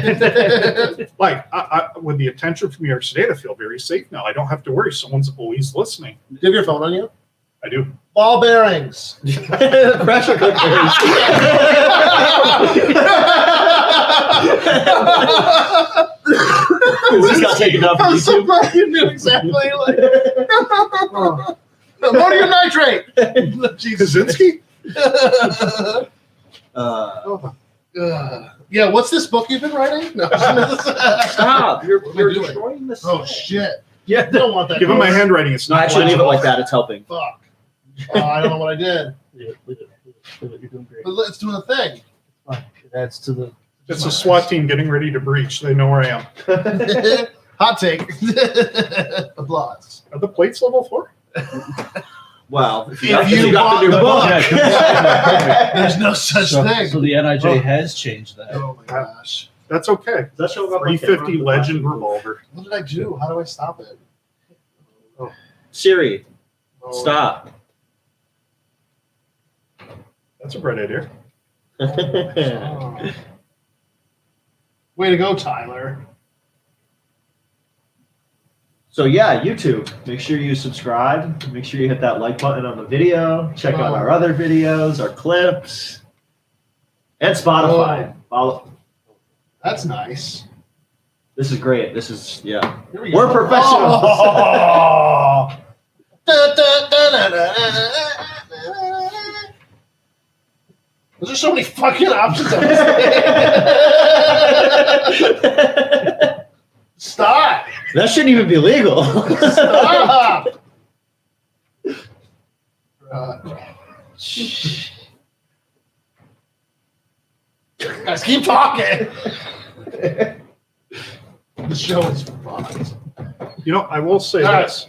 Like, I, with the attention from New York State, I feel very safe now. I don't have to worry. Someone's always listening. Do you have your phone on you? I do. Ball bearings. Pressure cookers. This got taken off of I'm so YouTube. glad you knew exactly. Like, ammonium nitrate. Jesus. Kaczynski? Yeah, what's this book you've been writing? No. Stop! You're What am I doing? destroying this. Oh shit! Yeah. I don't want that. Give him my handwriting. It's No, not actually, leave it legible. like that. It's helping. Fuck. Oh, I don't know what I did. Leave it. You're doing great. But it's doing a thing. It adds to the. It's a SWAT team getting ready to breach. They know where I am. Hot take. Applause. Are the plates level 4? Well, if If got, you got the new bought book. the Yeah, There's no such so, thing. so the NIJ Oh. has changed that. Oh my gosh. That's okay. Does that show up on 350 camera? Legend revolver. What did I do? How do I stop it? Siri, Oh. stop. That's a bright idea. Oh. Way to go, Tyler. So yeah, YouTube. Make sure you subscribe. Make sure you hit that like button on the video. Check out our other videos, our clips, and Spotify. Follow. That's nice. This is great. This is yeah. Here we go. We're professionals. Oh. There's so many fucking options on this thing. Stop. That shouldn't even be legal. Stop. Guys, keep talking. The show is fucked. You know, I will say All right. this.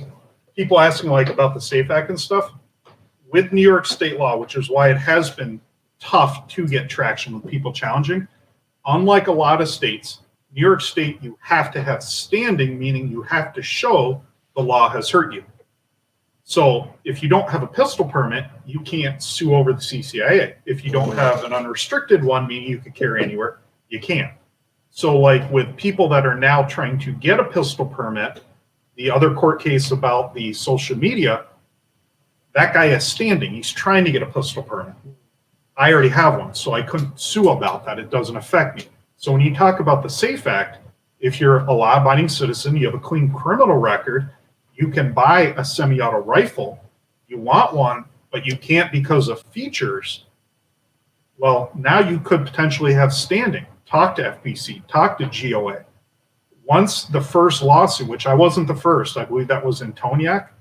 People asking like about the SAFE Act and stuff. With New York state law, which is why it has been tough to get traction with people challenging, unlike a lot of states, New York State, you have to have standing, meaning you have to show the law has hurt you. So if you don't have a pistol permit, you can't sue over the CCIA. If you don't have an unrestricted one, meaning you can carry anywhere, you can't. So like with people that are now trying to get a pistol permit, the other court case about the social media, that guy is standing. He's trying to get a pistol permit. I already have one, so I couldn't sue about that. It doesn't affect me. So when you talk about the SAFE Act, if you're a law-abiding citizen, you have a clean criminal record, you can buy a semi-auto rifle. You want one, but you can't because of features. Well, now you could potentially have standing. Talk to FBC, talk to GOA. Once the first lawsuit, which I wasn't the first, I believe that was in Toniac,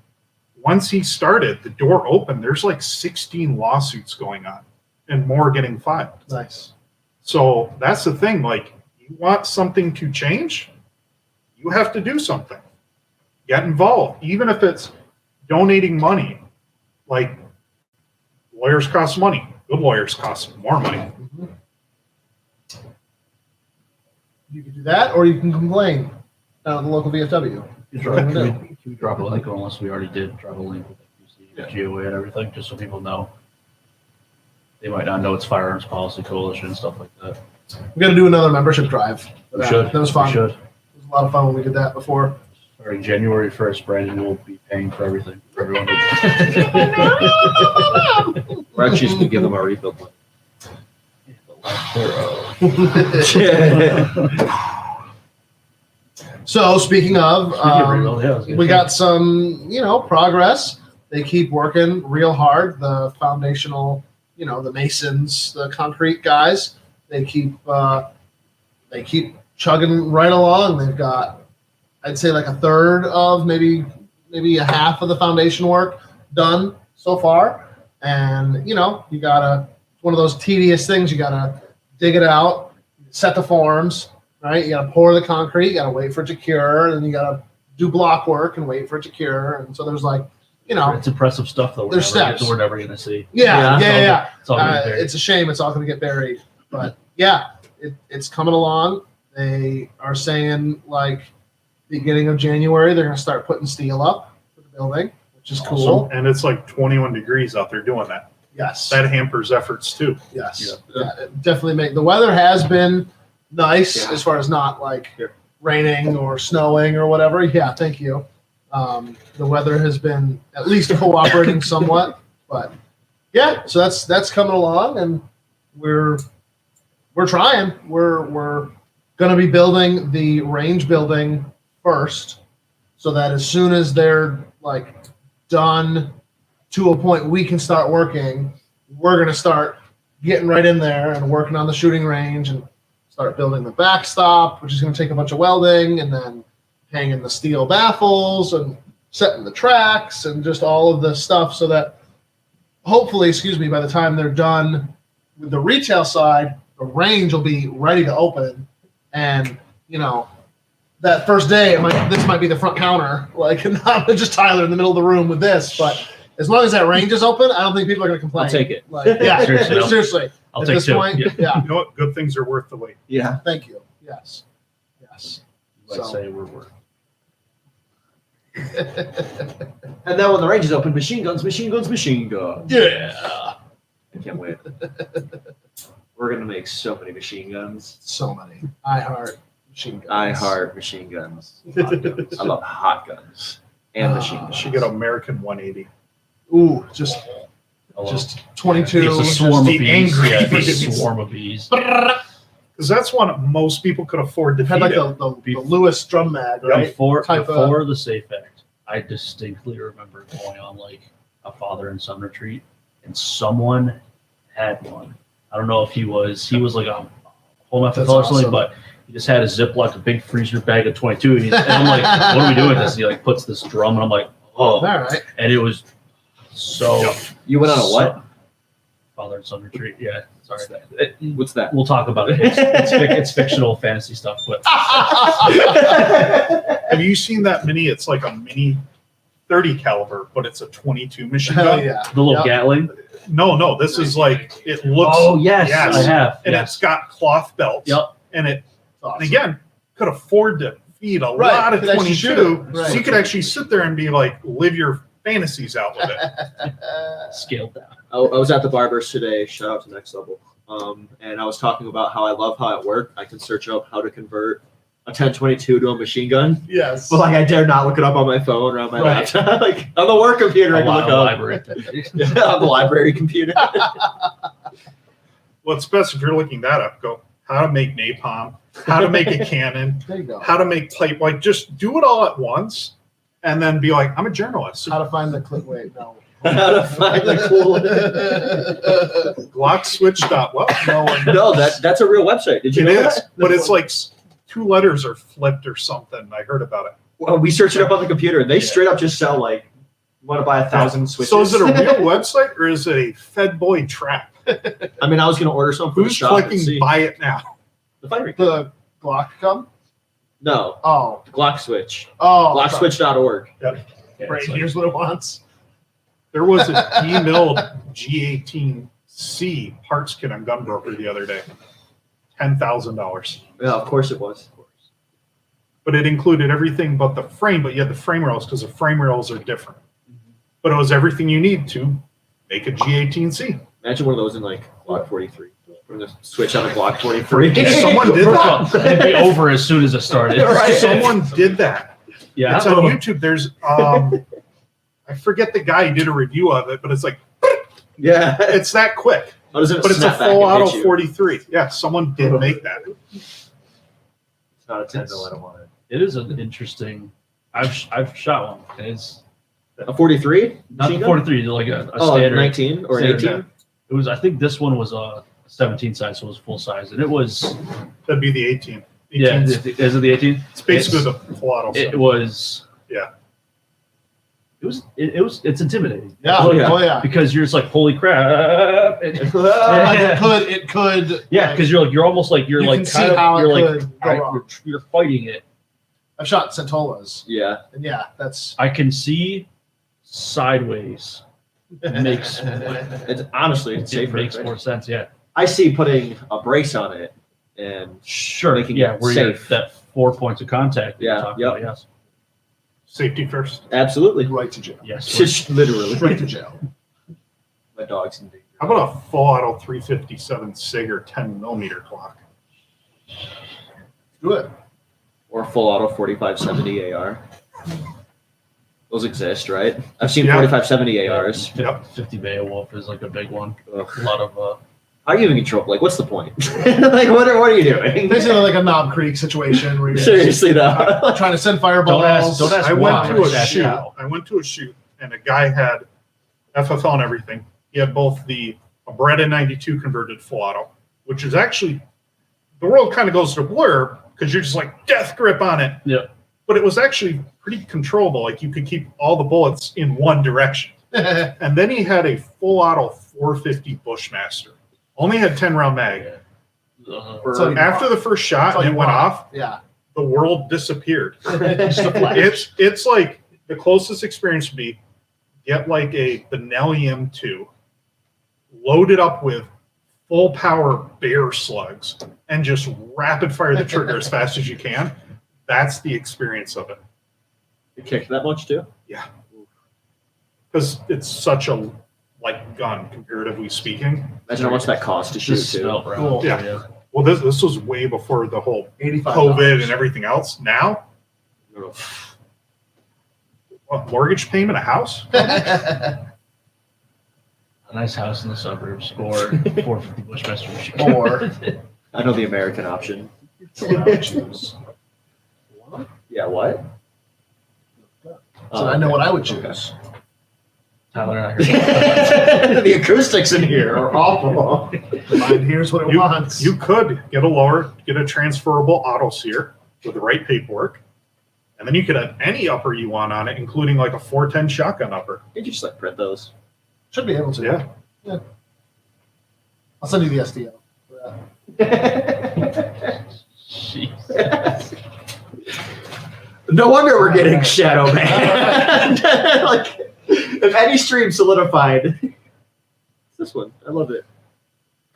once he started, the door opened, there's like 16 lawsuits going on and more getting filed. Nice. So that's the thing, like, you want something to change, you have to do something. Get involved, even if it's donating money. Like, lawyers cost money. Good lawyers cost more money. Mm-hmm. You can do that, or you can complain down at the local VFW. Can we drop a link, or unless we already did drop a link with FBC, GOA and everything, just so people know? They might not know it's Firearms Policy Coalition and stuff like that. We're gonna do another membership drive. For We that. should. That was fun. We should. It was a lot of fun when we did that before. Starting January 1st, Brandon will be paying for everything for everyone. We're actually just gonna give them our refill plan. So speaking of, we got some, progress. They keep working real hard. The foundational, the masons, the concrete guys, they keep chugging right along. They've got, I'd say, like a third of maybe a half of the foundation work done so far. And you gotta, it's one of those tedious things. You gotta dig it out, set the forms, right? You gotta pour the concrete, you gotta wait for it to cure, and then you gotta do block work and wait for it to cure. And so there's like, it's impressive stuff that there's steps we're never gonna see. Yeah. It's all gonna be buried. It's a shame it's all gonna get buried, but yeah, it's coming along. They are saying like beginning of January they're gonna start putting steel up for the building, which is cool. And it's like 21 degrees out there doing that. Yes. That hampers efforts too. Yes. Yeah, it definitely the weather has been nice as far as not like raining or snowing or whatever. Yeah, thank you. The weather has been at least cooperating somewhat, but yeah, so that's coming along, and we're trying. We're going to be building the range building first, so that as soon as they're like done to a point we can start working, we're going to start getting right in there and working on the shooting range and start building the backstop, which is going to take a bunch of welding, and then hanging the steel baffles and setting the tracks and just all of the stuff, so that hopefully, by the time they're done with the retail side, the range will be ready to open. And that first day, this might be the front counter, like not just Tyler in the middle of the room with this, but as long as that range is open, I don't think people are going to complain. I'll take it. Like, yeah, seriously. I'll At take this two. point, yeah. You know what? Good things are worth the wait. Yeah. Thank you. Yes. You might say we're And then when the range is open, machine guns. Yeah. I can't wait. We're gonna make so many machine guns. So many. I heart machine guns. I heart machine guns. Hot guns. I love hot guns and machine guns. Should get American 180. Ooh, just 22. It's a swarm of the bees. angry Yeah, it's bees. a swarm of bees. Because that's one most people could afford to Had feed like it. the Lewis drum mag, right? Before Type the SAFE Act, I distinctly remember going on like a father and son retreat, and someone had one. I don't know if he was like a home That's FFL or something, awesome. but he just had a Ziploc, a big freezer bag of 22. And I'm like, what are we doing with this? And he like puts this drum, and I'm like, oh. All right. And it was so. You went on a what? Father and son retreat. Yeah. Sorry. What's that? We'll talk about it. It's fictional fantasy stuff, but Have you seen that mini? It's like a mini 30 caliber, but it's a 22 machine Hell gun. yeah. the little Yep. Gatling. No, this is like, it looks. Oh yes, Yes. I have. And Yes. it's got cloth belts. Yep. And it, Awesome. and again, could afford to feed a Right, lot of could actually shoot 22. it. Right. So you could actually sit there and be like, live your fantasies out with it. Scaled down. I was at the barber's today. Shout out to Next Level. And I was talking about how I love how at work I can search up how to convert a 1022 to a machine gun. Yes. But like I dare not look it up on my phone or on my Right. laptop. Like on the work computer, I can look up Library. on the library computer. Well, it's best if you're looking that up. Go how to make napalm, how to make a cannon, There you go. how to make pipe. Like just do it all at once, and then be like, I'm a journalist. How to find the clip? Wait, no. How to find the cool. Glockswitch.what? No one. No, that's a real website. Did you It know is, that? but it's like 2 letters are flipped or something. I heard about it. Well, we searched it up on the computer. They straight up just sell like, you want to buy 1,000 switches? So is it a real website or is it a Fed boy trap? I mean, I was going to order some for the Who's shop and clicking see. buy it now? The firing. The Glock come? No, Oh. Glock Switch. Oh. Glockswitch.org. Yeah, Right. it's like- Here's what it wants. There was a demilled G18C parts kit on Gunbroker the other day. $10,000. Yeah, of course it was. But it included everything but the frame, but you had the frame rails because the frame rails are different. But it was everything you need to make a G18C. Imagine one of those in like Glock 43. We're going to switch out a Glock 43. Someone did First of that. all, it'd be over as soon as it started. Right. Someone did that. Yeah. It's on YouTube. There's I forget the guy who did a review of it, but it's like Yeah. it's that quick. How does it But it's a snap back full and hit auto you? 43. Yeah, someone did make that. It's not a 10 mil, I don't want it. It is an interesting. I've shot one. It's A 43? not the Machine gun? 43, like a Oh, standard. 19 or an standard. 18? It was. I think this one was a 17 size, so it was full size, and it was. That'd be the 18. Yeah, 18's is it the 18? it's basically the full auto. It was. Yeah. It was. It's intimidating. Yeah. Oh, yeah. Oh, yeah. Because you're just like, holy crap. And- Like it could. yeah, because you're almost like you're You like can see kind of how it you're like could go wrong. you're fighting it. I've shot Centolas. Yeah. And yeah, that's. I can see sideways. Makes It's honestly, it's it safer. makes right? more sense. Yeah. I see putting a brace on it and Sure. Making Yeah, it where you're safe. that 4 points of contact. that you're Yeah, talking yep. about, yes. Safety first. absolutely. Right to jail. Yes. Just literally. Straight to jail. My dog's in danger. How about a full auto 357 SIG or 10 millimeter clock? Do it. Or full auto 4570 AR. Those exist, right? I've seen Yeah. 4570 ARs. Yep. 50 Beowulf is like a big one. Ugh. A lot of How are you even control? Like, what's the point? Like, what are you doing? Basically, like a Knob Creek situation where you're Seriously, though. trying to send fireballs. Don't ask I why. went to a That's shoot. how. I went to a shoot, and a guy had FFL and everything. He had both a Beretta 92 converted full auto, which is actually the world kind of goes to blur because you're just like death grip on it. Yeah. But it was actually pretty controllable. Like you could keep all the bullets in one direction. And then he had a full auto 450 Bushmaster. Only had 10 round mag. So you- After the first shot So and you it went want- off, Yeah. the world disappeared. Just a flash. It's like the closest experience would be get like a Benelli M2, load it up with full power bear slugs, and just rapid fire the trigger as fast as you can. That's the experience of it. You kicked that much too? Because it's such a light gun, comparatively speaking. Imagine how much that costs to shoot Just too. smelt round. Cool. Yeah. Well, this was way before the whole $85. COVID and everything else. Now, what, mortgage payment, a house? A nice house in the suburbs or 450 Bushmaster machine. Or I know the American option. choose. Yeah, what? So I know what I would choose. Tyler and I heard The acoustics in here are awful. Mine here's what it wants. You could get a lower, get a transferable auto sear with the right paperwork, and then you could have any upper you want on it, including like a 410 shotgun upper. Could you just like print those? Should be able to. Yeah. I'll send you the SDL. for that. Jeez. No wonder we're getting Shadow Man. Like, if any stream solidified, it's this one. I love it.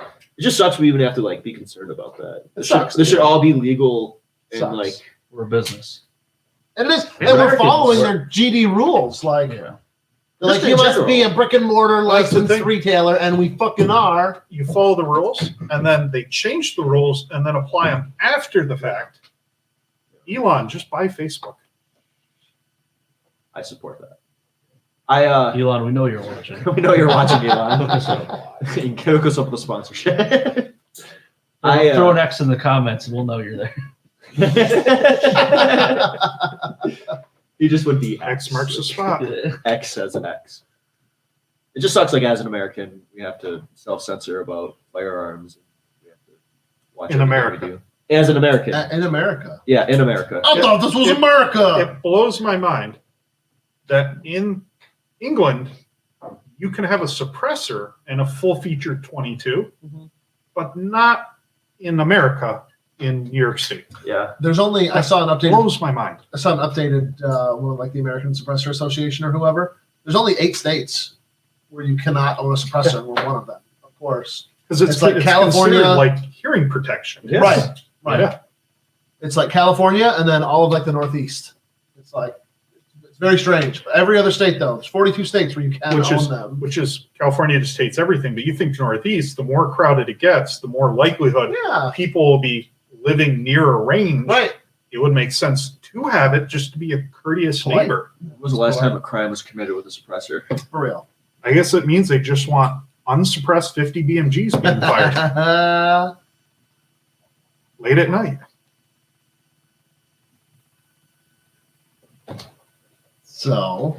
It just sucks we even have to like be concerned about that. It sucks. This should all be legal and Sucks. like We're a business. And it is. And Americans we're following were- their GD rules. Like, Yeah. They're Just like, in you must general. be a brick and mortar That's the licensed thing. retailer, and we fucking are. You follow the rules, and then they change the rules and then apply them after the fact. Elon, just buy Facebook. I support that. I Elon, we know you're watching. we know you're watching, Hook Elon. us up. You can hook us up with a sponsorship. I Throw an X in the comments and we'll know you're there. He just would be X marks the spot. X as an X. It just sucks. Like as an American, we have to self-censor about firearms. We have to watch In everything America. we do. As an American, In America. yeah, in America. I thought this was America. It blows my mind that in England, you can have a suppressor and a full-featured 22, but not in America, in New York State. Yeah, There's only I saw an updated Blows my mind. one of like the American Suppressor Association or whoever. There's only 8 states where you cannot own a suppressor. We're one of them, of course. Because it's like California- considered like hearing protection. Yes. Right. Right. Yeah. It's like California and then all of like the Northeast. It's like it's very strange. Every other state though, there's 42 states where you can Which own is them. which is California just hates everything. But you think Northeast, the more crowded it gets, the more likelihood Yeah. people will be living near a range. Right. It would make sense to have it just to be a courteous Polite. neighbor. when was the last time a crime was committed with a suppressor? For real. I guess it means they just want unsuppressed 50 BMGs being fired late at night. So,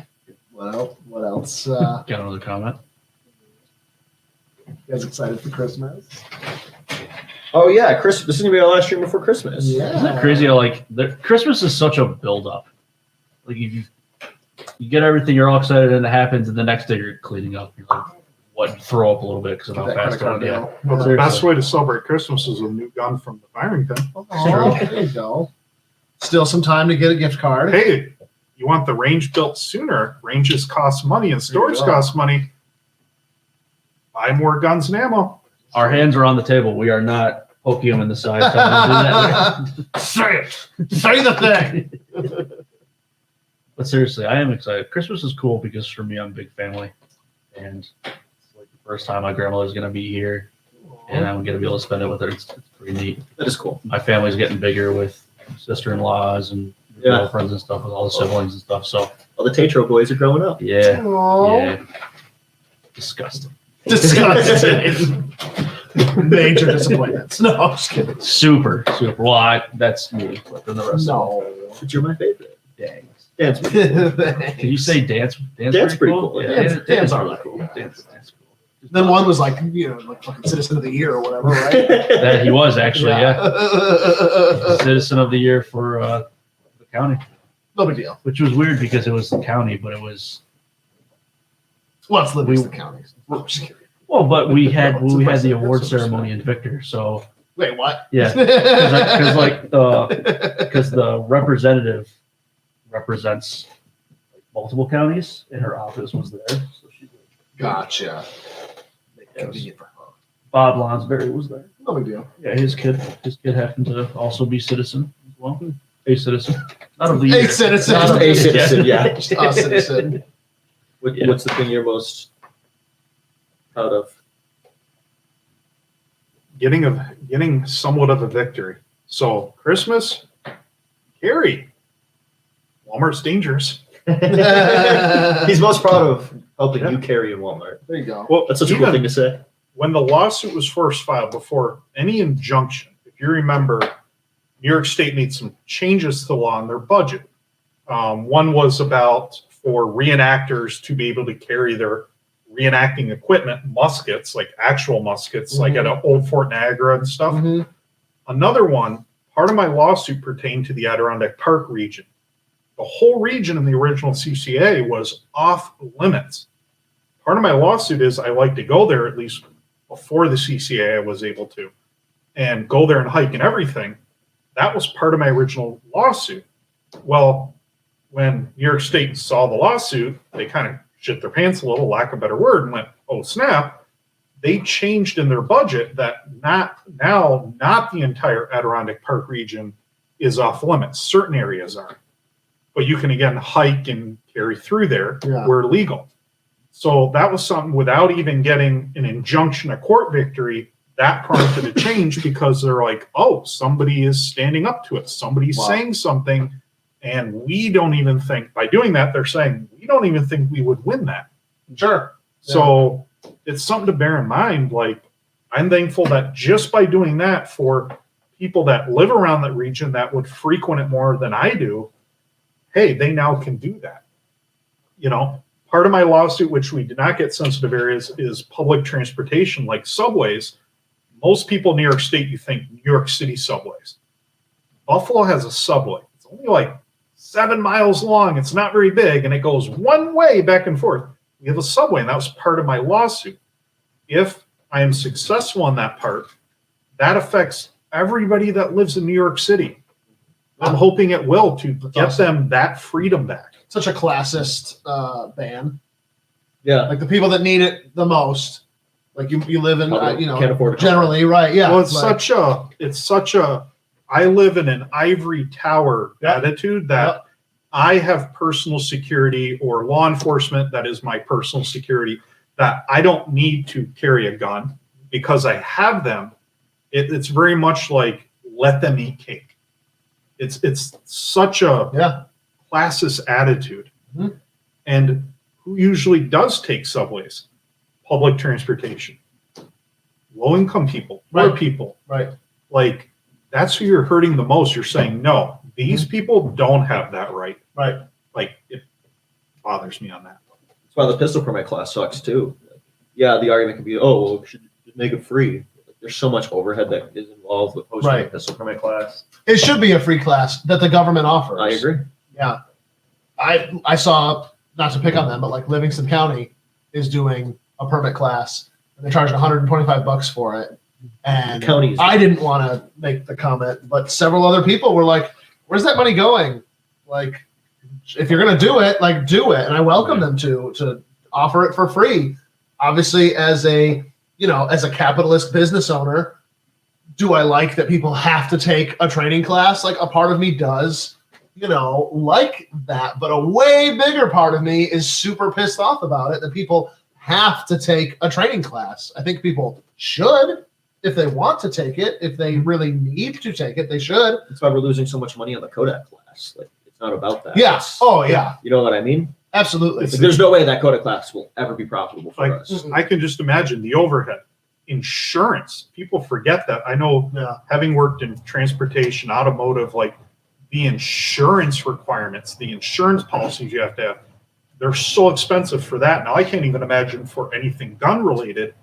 well, what else? Got another comment. You guys excited for Christmas? Oh yeah, Chris. This is gonna be our last stream before Christmas. Yeah. Isn't that crazy how like Christmas is such a build up. Like you get everything, you're all excited, and it happens, and the next day you're cleaning up. You're like, what? Throw up a little bit because of how That fast credit card it deal. Well, the Seriously. best way to celebrate Christmas is a new gun from the firing pin. Oh, there you go. Still some time to get a gift card. Hey, you want the range built sooner? Ranges cost money and storage There you go. costs money. Buy more guns and ammo. Our hands are on the table. We are not poking them in the side. telling them to do that. Say it. Say the thing. But seriously, I am excited. Christmas is cool because for me, I'm a big family, and it's like the first time my grandmother's gonna be here, and I'm gonna be able to spend it with her. It's pretty neat. That is cool. My family's getting bigger with sister-in-laws and Yeah. girlfriends and stuff with all the siblings and stuff. So All the Tatro boys are growing up. yeah, Aw. yeah, disgusting. Disgusting. Major disappointments. No, I'm just kidding. Super. Well, that's me. But then the rest of No. But you're my favorite. it, Dance. dang. Can you say dance? Dance pretty cool. Yeah, Dance are are really cool. Dance cool. Then one was like, like fucking Citizen of the Year or whatever, right? That he was actually, yeah. yeah. Citizen of the Year for the county, No big deal. which was weird because it was the county, but it was Well, it's Livingston County. I'm just kidding. well, but we had It's impressive. the award That's ceremony in Victor, so Wait, what? yeah, because like the representative represents like, multiple counties, and her office was there, so she Gotcha. Convenient for her. Bob Lonsberry was there. No big deal. Yeah, his kid happened to also be citizen as well. A citizen, not of the A year. citizen. Not of the A year. citizen, yeah. Just a citizen. Yeah. What's the thing you're most proud of? Getting somewhat of a victory. So Christmas, Gary, Walmart's dangerous. He's most proud of helping you carry in Walmart. There you go. Well, That's such a cool thing to say. when the lawsuit was first filed, before any injunction, if you remember, New York State made some changes to the law in their budget. One was about for reenactors to be able to carry their reenacting equipment, muskets, like actual muskets, like at an old Fort Niagara and stuff. Mhm. Another one, part of my lawsuit pertained to the Adirondack Park region. The whole region in the original CCA was off limits. Part of my lawsuit is I like to go there, at least before the CCA I was able to, and go there and hike and everything. That was part of my original lawsuit. Well, when New York State saw the lawsuit, they kind of shit their pants a little, lack of a better word, and went, oh snap. They changed in their budget that not the entire Adirondack Park region is off limits. Certain areas are. But you can again hike and carry through there Yeah. where legal. So that was something without even getting an injunction, a court victory, that prompted a change because they're like, oh, somebody is standing up to it. Somebody's saying something. And we don't even think, by doing that, they're saying, we don't even think we would win that. Sure. So it's something to bear in mind. Like, I'm thankful that just by doing that for people that live around that region that would frequent it more than I do, hey, they now can do that. You know, part of my lawsuit, which we did not get sensitive areas, is public transportation, like subways. Most people in New York State, you think New York City subways. Buffalo has a subway. It's only like 7 miles long. It's not very big, and it goes one way back and forth. We have a subway, and that was part of my lawsuit. If I am successful on that part, that affects everybody that lives in New York City. I'm hoping it will to get them that freedom back. Such a classist ban. Yeah. Like the people that need it the most. Like you live in, you know, Can't afford it. generally, right? Yeah. Well, it's such a, I live in an ivory tower attitude that I have personal security, or law enforcement that is my personal security, that I don't need to carry a gun because I have them. It's very much like, let them eat cake. It's such a classist attitude. Mm-hmm. And who usually does take subways? Public transportation. Low-income people, poor people. Right. Like, that's who you're hurting the most. You're saying, no, these people don't have that right. Right. Like, it bothers me on that. That's why the pistol permit class sucks too. Yeah, the argument could be, oh, well, we should just make it free. There's so much overhead that is involved with hosting a pistol permit class. It should be a free class that the government offers. I agree. Yeah. I saw, not to pick on them, but like Livingston County is doing a permit class, and they're charging $125 for it. And Counties. I didn't want to make the comment, but several other people were like, where's that money going? Like, if you're going to do it, like, do it. And I welcome them to offer it for free. Obviously, as a capitalist business owner, do I like that people have to take a training class? Like, a part of me does, like that. But a way bigger part of me is super pissed off about it, that people have to take a training class. I think people should. If they want to take it, if they really need to take it, they should. That's why we're losing so much money on the Kodak class. Like, it's not about that. Yes. Oh, yeah. You know what I mean? Absolutely. Like, there's no way that Kodak class will ever be profitable for us. I can just imagine the overhead. Insurance. People forget that. I know, having worked in transportation, automotive, like the insurance requirements, the insurance policies you have to have, they're so expensive for that. Now, I can't even imagine for anything gun related.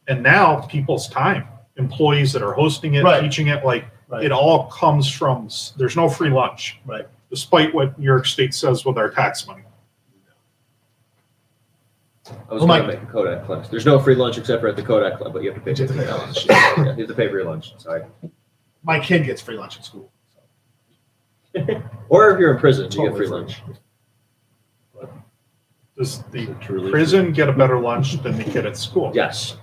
And now people's time, employees that are hosting it, teaching it, it all comes from, there's no free lunch. Right. Despite what New York State says with our tax money. I was going to make a Kodak class. There's no free lunch except for at the Kodak Club, but you have to pay for your lunch. Yeah, you have to pay for your lunch. Sorry. My kid gets free lunch at school. Or if you're in prison, you get free lunch. Does the prison get a better lunch than the kid at school? Yes.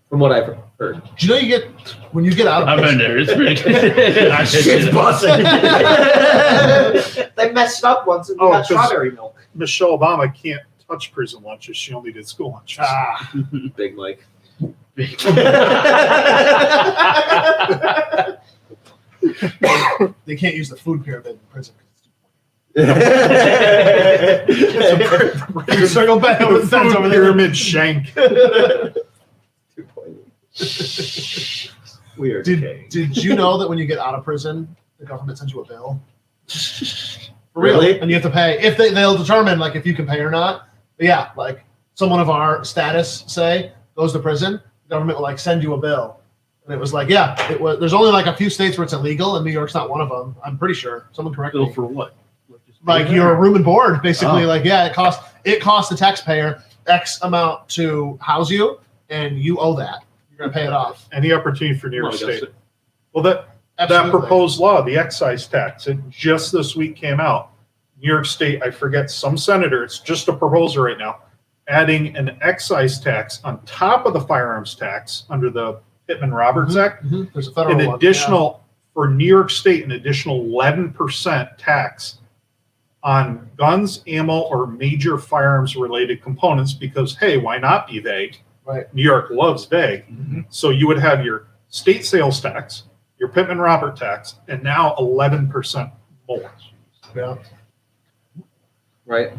From what I've heard. Do you know you get, when you get out of I've been there. It's pretty good. It's busting. They messed up once and we got strawberry milk. Michelle Obama can't touch prison lunches. She only did school lunches. Big Mike. They can't use the food pyramid in prison. Circle back with the fence over there. Pyramid shank. Weird. Did you know that when you get out of prison, the government sends you a bill? For Really? real? And you have to pay. If they'll determine like if you can pay or not. But yeah, like someone of our status, say, goes to prison, the government will like send you a bill. And it was like, it was. There's only like a few states where it's illegal, and New York's not one of them. I'm pretty sure. Someone correct me. Bill for what? Like your room and board, basically. Like, it costs the taxpayer X amount to house you, and you owe that. You're gonna pay it off. Any opportunity for New York State. Well, that Absolutely. proposed law, the excise tax, it just this week came out. New York State, I forget, some senator, it's just a proposal right now, adding an excise tax on top of the firearms tax under the Pittman-Roberts Act. Mm-hmm. There's a federal For New York State, an additional 11% tax on guns, ammo, or major firearms related components because, hey, why not be vague? Right. New York loves vague. So you would have your state sales tax, your Pittman-Robert tax, and now 11% more. Yeah. Right.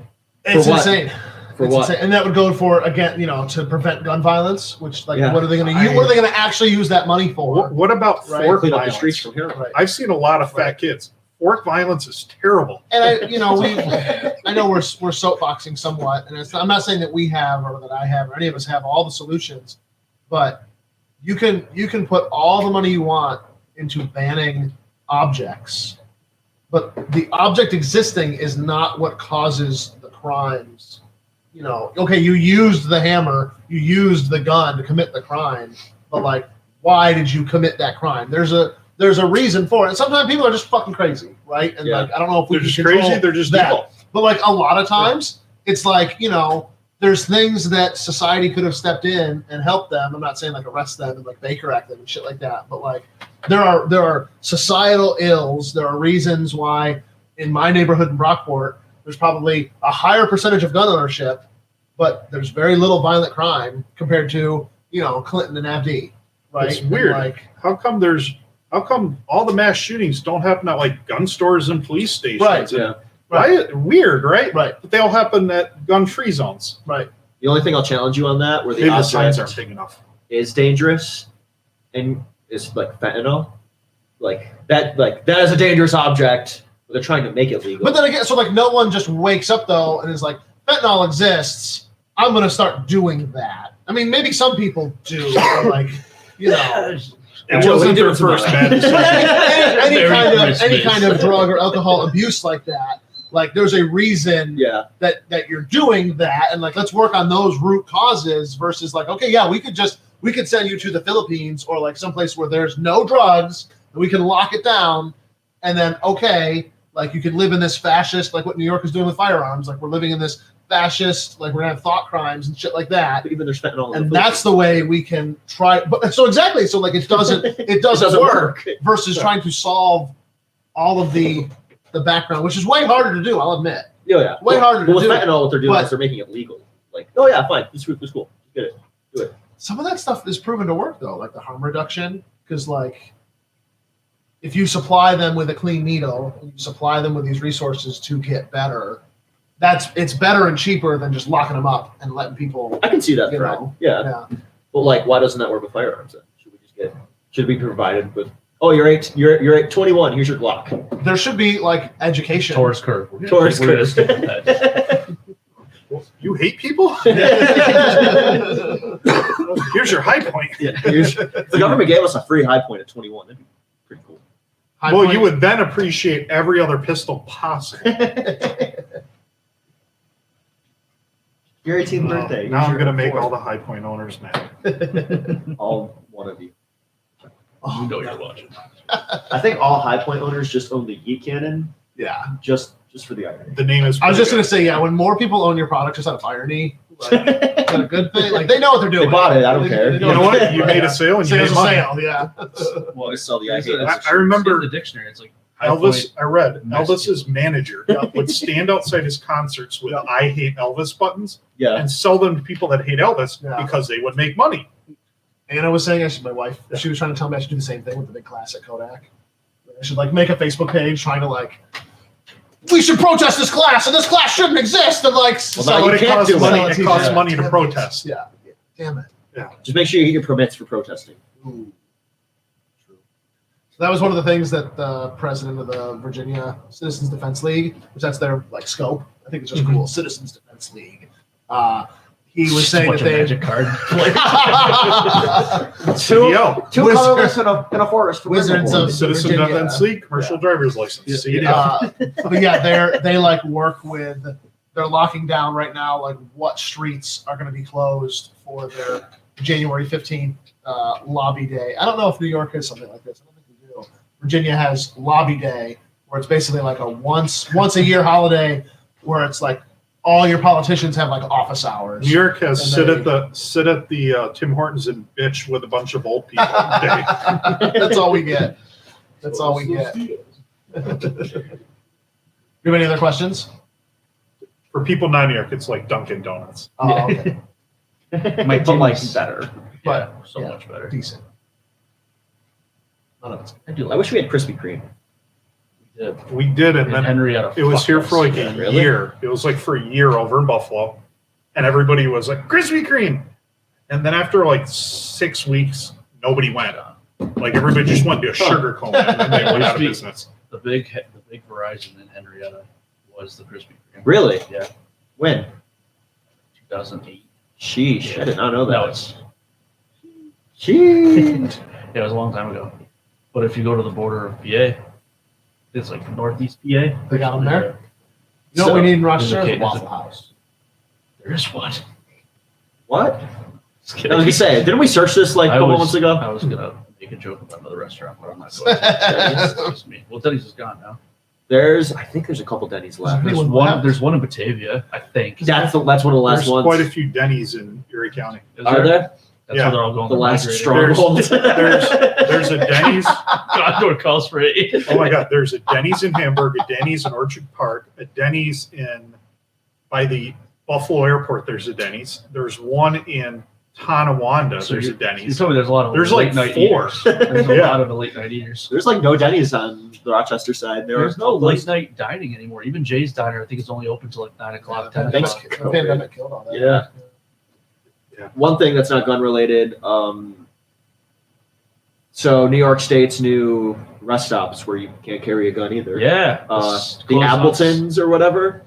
It's For what? insane. For It's what? insane. And that would go for, again, to prevent gun violence, which what are they going to use? I- What are they going to actually use that money for? What about Right. fork Clean up the violence? streets from here. Right. I've seen a lot of fat kids. Fork violence is terrible. And I know we're soapboxing somewhat, and I'm not saying that we have or that I have or any of us have all the solutions, but you can put all the money you want into banning objects, but the object existing is not what causes the crimes. Okay, you used the hammer, you used the gun to commit the crime, but like, why did you commit that crime? There's a reason for it. And sometimes people are just fucking crazy, right? And Yeah. like, I don't know if we They're can just control crazy. They're just that. evil. But like a lot of times, it's like, there's things that society could have stepped in and helped them. I'm not saying like arrest them and like Baker Act them and shit like that, but like there are societal ills. There are reasons why in my neighborhood in Brockport, there's probably a higher percentage of gun ownership, but there's very little violent crime compared to, Clinton and Abdi, right? It's weird. And like, How come all the mass shootings don't happen at like gun stores and police stations? Right. Yeah. Why? Weird, right? right, But they all happen at gun-free zones. right. The only thing I'll challenge you on that, where the Maybe the signs aren't object big enough. is dangerous, and is like fentanyl, that is a dangerous object. But they're trying to make it legal. But then again, so like no one just wakes up though and is like, fentanyl exists, I'm going to start doing that. I mean, maybe some people do, but like, It Joe, wasn't we did their it first tomorrow. bad decision. any kind of drug or alcohol abuse like that, like there's a reason yeah. that you're doing that, and like let's work on those root causes versus like, okay, yeah, we could send you to the Philippines or like someplace where there's no drugs and we can lock it down, and then okay, like you can live in this fascist, like what New York is doing with firearms, like we're living in this fascist, like we're gonna have thought crimes and shit like that. But even there's fentanyl. in And the that's the way we can try. But so exactly, so like it doesn't work versus trying to solve all of the background, which is way harder to do. I'll admit, yeah. way harder to Well, with do. fentanyl, what they're doing But- is they're making it legal. Like, oh yeah, fine, this group is cool. Get it. Some of that stuff is proven to work though, like the harm reduction, because like if you supply them with a clean needle, and you supply them with these resources to get better, it's better and cheaper than just locking them up and letting people. I can see that You threat. know, Yeah. Yeah. But like, why doesn't that work with firearms then? Should we be provided with? Oh, you're 21. Here's your Glock. There should be like education. Taurus curve. Taurus We're gonna curve. stick with that. You hate people? Here's your high point. Yeah. If the government gave us a free high point at 21, that'd be pretty cool. High Well, point. you would then appreciate every other pistol possible. Your 18th birthday. Now I'm going to make all the high point owners mad. All one of you. You know you're watching. I think all high point owners just own the Yeet cannon, Yeah. just for the irony. The name is. I was just gonna say, yeah, when more people own your product just out of irony, like, is that a good thing? Like they know what they're doing. They bought it, I don't care. They You know what? You Right. made a sale and you Sales made a money. sale, yeah. Well, I sell the It's idea. I remember- in the dictionary. It's like high Elvis, I read Mexican. Elvis's manager would stand outside his concerts with "I hate Elvis" buttons Yeah. and sell them to people that hate Elvis Yeah. because they would make money. Anna was saying, my wife, she was trying to tell me I should do the same thing with the big classic Kodak. I should like make a Facebook page trying to like, we should protest this class and this class shouldn't exist and like, Well, sell now But it. you it can't costs do money. it. It costs Yeah. money to Damn it. protest. Yeah, damn it. Just make sure you get your permits for protesting. Ooh. True. So that was one of the things that the president of the Virginia Citizens Defense League, which that's their like scope. I think it's just cool. Citizens Defense League. He was saying that bunch of they. magic card. CDL, Two Wizard- colorless in a forest. Wizards of Citizen Virginia. Defense League, commercial driver's license. CDL. But yeah, they like work with. They're locking down right now like what streets are going to be closed for their January 15th lobby day. I don't know if New York has something like this. I don't think we do. Virginia has lobby day where it's basically like a once a year holiday where it's like all your politicians have like office hours. New York has And sit at the Tim Hortons and bitch with a bunch of old people day. That's all we get. That's all we get. New you have any other questions? For people not in New York, it's like Dunkin' Donuts. Oh, okay. My But like team's- better. Yeah, so yeah. much better. Decent. None of it's I do I like wish we had Krispy Kreme. it. We did, and And then Henrietta. it was fucked here us. for like Yeah, a really? year. It was like for a year over in Buffalo, and everybody was like Krispy Kreme. And then after like 6 weeks, nobody went. Like everybody just went to a sugar coma, and then they went out of business. The big Verizon in Henrietta was the Krispy Kreme. Really? Yeah. When? 2008. Sheesh. I did not know No, that. it's Sheesh. yeah, it was a long time ago. But if you go to the border of PA, it's like northeast PA. They got them there? Yeah. You know what we So, need in Rochester? there's a A case- Waffle House. There is one. What? Just I kidding. was gonna say, didn't we search this like a I couple was- months ago? I was gonna make a joke about another restaurant, but I'm not going to. It's just me. Well, Denny's is gone now. I think there's a couple Denny's left. There's There's one one. left? There's one in Batavia, I think. That's one of the last There's ones. quite a few Denny's in Erie County. Is Are there? That's Yeah. where they're all going. The They're last migrating. stronghold. There's a Denny's. Condor calls for 8. Oh my God! There's a Denny's in Hamburg, a Denny's in Orchard Park, a Denny's by the Buffalo Airport. There's a Denny's. There's one in Tonawanda. So There's a You Denny's. told me there's a lot of There's late like night 4. eaters. There's a Yeah. lot of late night eaters. There's like no Denny's on the Rochester side. There's no late night dining anymore. Even Jay's Diner, I think it's only open till like 9 o'clock, 10 Thanks. o'clock. The pandemic killed all that. Yeah. One thing that's not gun related. So New York State's new rest stops where you can't carry a gun either. Yeah. The Appletons or whatever.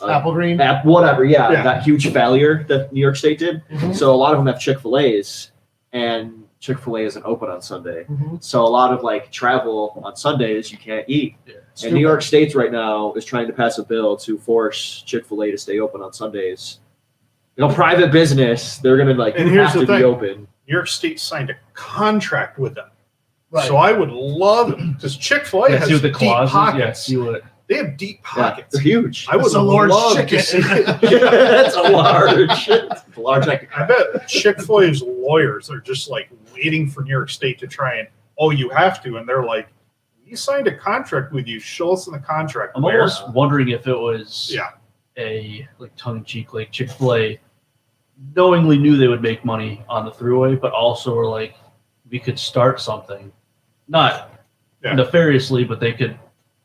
Apple Green. Whatever, yeah, Yeah. that huge failure that New York State did. Mhm. So a lot of them have Chick-fil-A's, and Chick-fil-A isn't open on Sunday. Mhm. So a lot of like travel on Sundays you can't eat. Yeah. And New York State right now is trying to pass a bill to force Chick-fil-A to stay open on Sundays. Private business, they're gonna like And you here's have the to be thing. open. New York State signed a contract with them. Right. So I would love because Chick-fil-A Yeah, has see what the deep clause is. pockets. Yeah, see what. They have deep Yeah, pockets. they're huge. I would It's a large love chicken. to see. It's a large. I bet Chick-fil-A's lawyers are just like waiting for New York State to try and, oh, you have to. And they're like, we signed a contract with you. Show us in the contract. I'm where. almost wondering if it was Yeah. a like tongue in cheek, like Chick-fil-A knowingly knew they would make money on the throughway, but also were like, we could start something, not Yeah. nefariously, but they could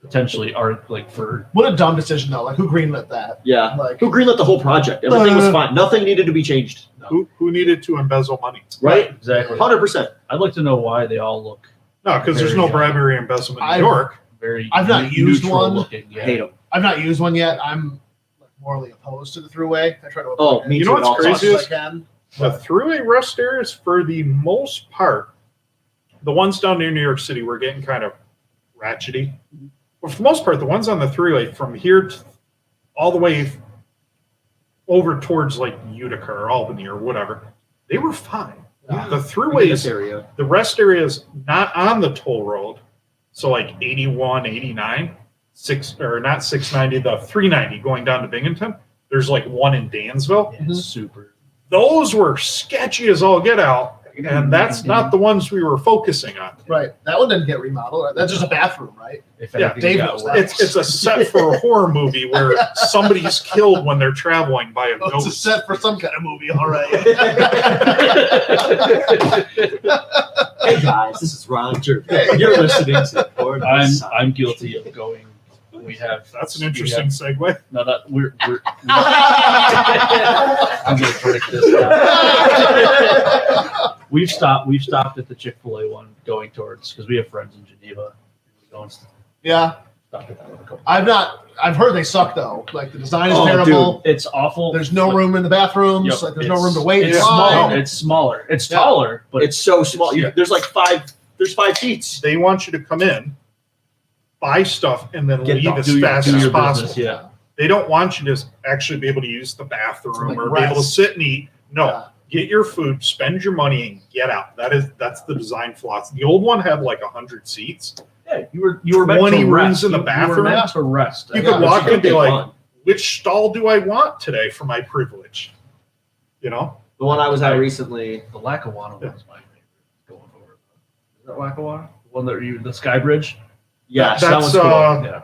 potentially like for What a dumb decision though. Like who greenlit that? Yeah. Like Who greenlit the whole project? Everything was fine. Nothing needed to be changed. Who needed to embezzle money? Right? exactly. 100%. I'd like to know why they all look No, because there's no bribery and embezzlement in New York. very. I've not used neutral one. Looking. Yeah. I hate them. I've not used one yet. I'm like morally opposed to the throughway. I try to Oh, avoid me it You too. know at what's all as crazy much costs. as I can. The throughway rest areas, for the most part, the ones down near New York City were getting kind of ratchety. But for the most part, the ones on the throughway from here all the way over towards like Utica or Albany or whatever, they were fine. Yeah. The This throughways, area. the rest areas not on the toll road, so like 81, 89, not 690, the 390 going down to Binghamton. There's like one in Dansville. Yeah, it's super. Those were sketchy as all get out. And that's not the ones we were focusing on. Right. That one didn't get remodeled. Right? That's just a bathroom, right? If Yeah, anything Dave got knows worse. It's a set for a horror movie where somebody's killed when they're traveling by a It's a ghost. set for some kind of movie, all right. Hey guys, this is Ron Jervey. Hey. You're listening to Porn Side. I'm guilty of going. We have. That's an interesting segue. No, that we're I'm gonna break this down. We've stopped at the Chick-fil-A one going towards because we have friends in Geneva. Going Yeah. stopped at that one a couple. I've heard they suck though. Like the design is Oh, terrible. It's awful. There's no room in the bathrooms. Yep, Like there's no room to wait. It's in small. line. It's smaller. It's Yeah. taller, but It's so small. yeah. There's like five seats. They want you to come in, buy stuff, and then Get leave done. as do fast your as business. possible. Yeah. They don't want you to actually be able to use the bathroom Like or be able to rest. sit and eat. No. Yeah. Get your food, spend your money, and get out. That's the design flaws. The old one had like 100 seats. Yeah, you were meant 20 to rooms rest. in the You were bathroom. meant to rest. You Yeah, could walk in and be like, Fun. which stall do I want today for my privilege? You know? The one I was at recently. The Lackawanna one was my favorite. Going over. Is that Lackawanna? The one that the Sky Bridge. Yes, That's, that one's cool.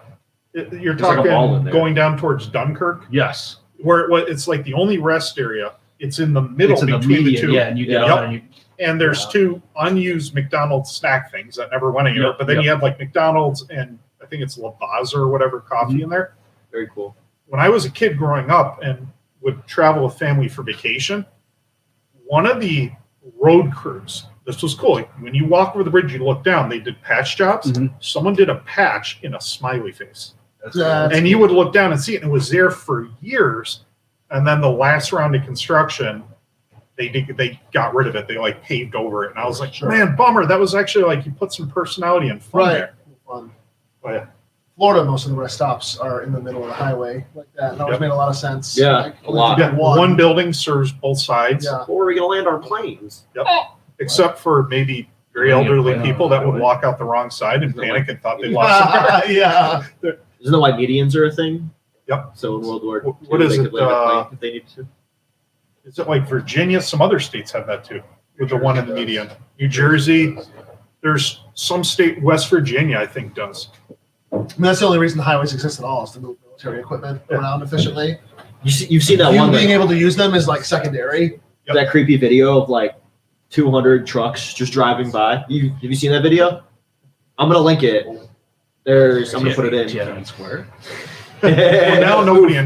Yeah. You're There's like a mall in talking there. going down towards Dunkirk, Yes. where it's like the only rest area. It's in the middle It's in the between the median, two. yeah, and you get Yep. out and you And there's Yeah. two unused McDonald's snack things that never went anywhere. Yep, But then yep. you have like McDonald's and I think it's Lavazza or whatever coffee in there. Very cool. When I was a kid growing up and would travel with family for vacation, one of the road crews, this was cool. Like, when you walk over the bridge, you look down, they did patch jobs. Mhm. Someone did a patch in a smiley face. That's Yeah. And you would look down and see it, and it was there for years. And then the last round of construction, they got rid of it. They like paved over it, and I was like, Sure. man, bummer. That was actually like you put some personality and fun Right. there. Fun. Oh, yeah. Florida, most of the rest stops are in the middle of the highway like that. And that always Yep. made a lot of sense. Yeah, Like, a lot. Yeah, one building serves both sides, Yeah. Where are we gonna land our planes? except for maybe very Landing a elderly plane on people the that would highway. walk out the wrong side and panic and thought they lost some car. Yeah. Isn't that why medians are a thing? Yep. So in World War II, What is they it, could land a plane if they needed to. Is it like Virginia? Some other states have that too, with the one in the median. New Jersey, there's some state, West Virginia, I think, does. I mean, that's the only reason the highways exist at all is to move military equipment around efficiently. You've seen that You one being like, able to use them is like secondary. that creepy video of like 200 trucks just driving by. Have you seen that video? I'm gonna link it. I'm gonna put it in. Tiananmen Square. Well, now nobody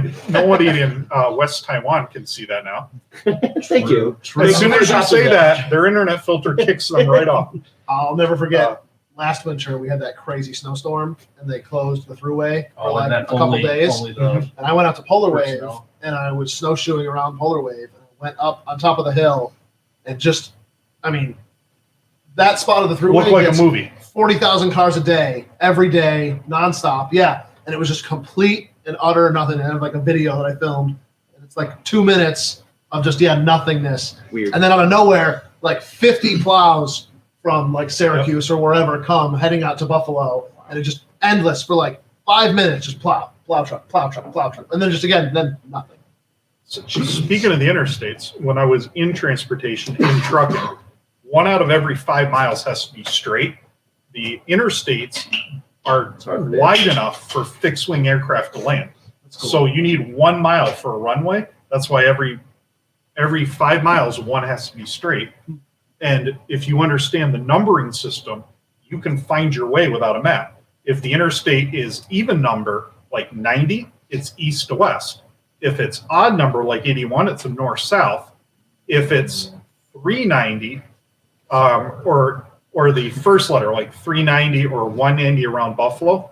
in West Taiwan can see that now. Thank you. As soon as you Thank say you. that, their internet filter kicks them right off. I'll never forget last winter we had that crazy snowstorm and they closed the thruway for Oh, like and a then couple only, days. only the And I went out to Polar First Wave snow. and I was snowshoeing around Polar Wave and I went up on top of the hill and just, I mean, that spot of the thruway Looked like a gets movie. 40,000 cars a day, every day, nonstop. Yeah. And it was just complete and utter nothing. And I have like a video that I filmed. And it's like 2 minutes of just, nothingness. Weird. And then out of nowhere, like 50 plows from like Syracuse or wherever come heading out to Buffalo. And it just endless for like 5 minutes, just plow truck, plow truck, plow truck. And then just again, then nothing. So, speaking of the interstates, when I was in transportation, in trucking, 1 out of every 5 miles has to be straight. The interstates are wide enough for fixed wing aircraft to land. So you need 1 mile for a runway. That's why every 5 miles, one has to be straight. And if you understand the numbering system, you can find your way without a map. If the interstate is even number, like 90, it's east to west. If it's odd number, like 81, it's a north-south. If it's 390, or the first letter, like 390 or 190 around Buffalo,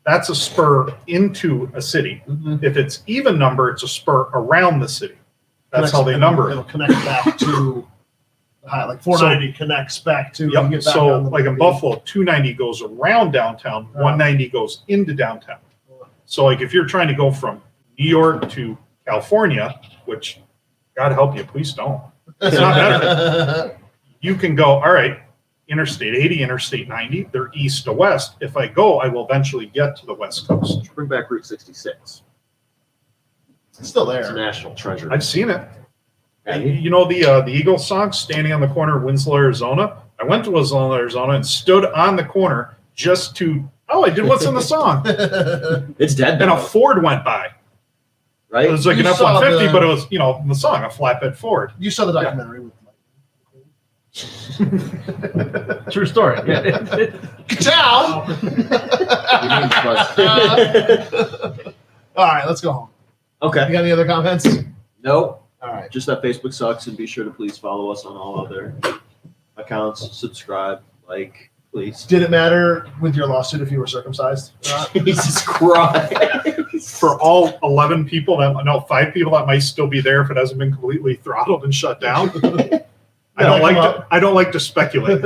that's a spur into a city. If it's even number, it's a spur around the city. That's how they number It'll it. connect back to the high, like 490 connects back to. you Yep. get back So on the like in beat. Buffalo, 290 goes around downtown, 190 goes into downtown. So like if you're trying to go from New York to California, which God help you, please don't. It's not better. You can go, all right, Interstate 80, Interstate 90, they're east to west. If I go, I will eventually get to the West Coast. Bring back Route 66. It's still It's a there. national treasure. I've seen it. Have you? You know the Eagles song, Standing on the Corner of Winslow, Arizona? I went to Winslow, Arizona and stood on the corner just to, I did what's in the song. It's dead And now, a Ford went by. right? It was like You an saw F-150, the- but it was, in the song, a flatbed Ford. You saw the documentary with true story. Yeah. Ciao. All right, let's go home. You Okay. got any other comments? Nope. All right. Just that Facebook sucks, and be sure to please follow us on all other accounts. Subscribe, like, please. Did it matter with your lawsuit if you were circumcised or not? Jesus Christ. For all 11 people, 5 people that might still be there if it hasn't been completely throttled and shut down. I don't like to speculate.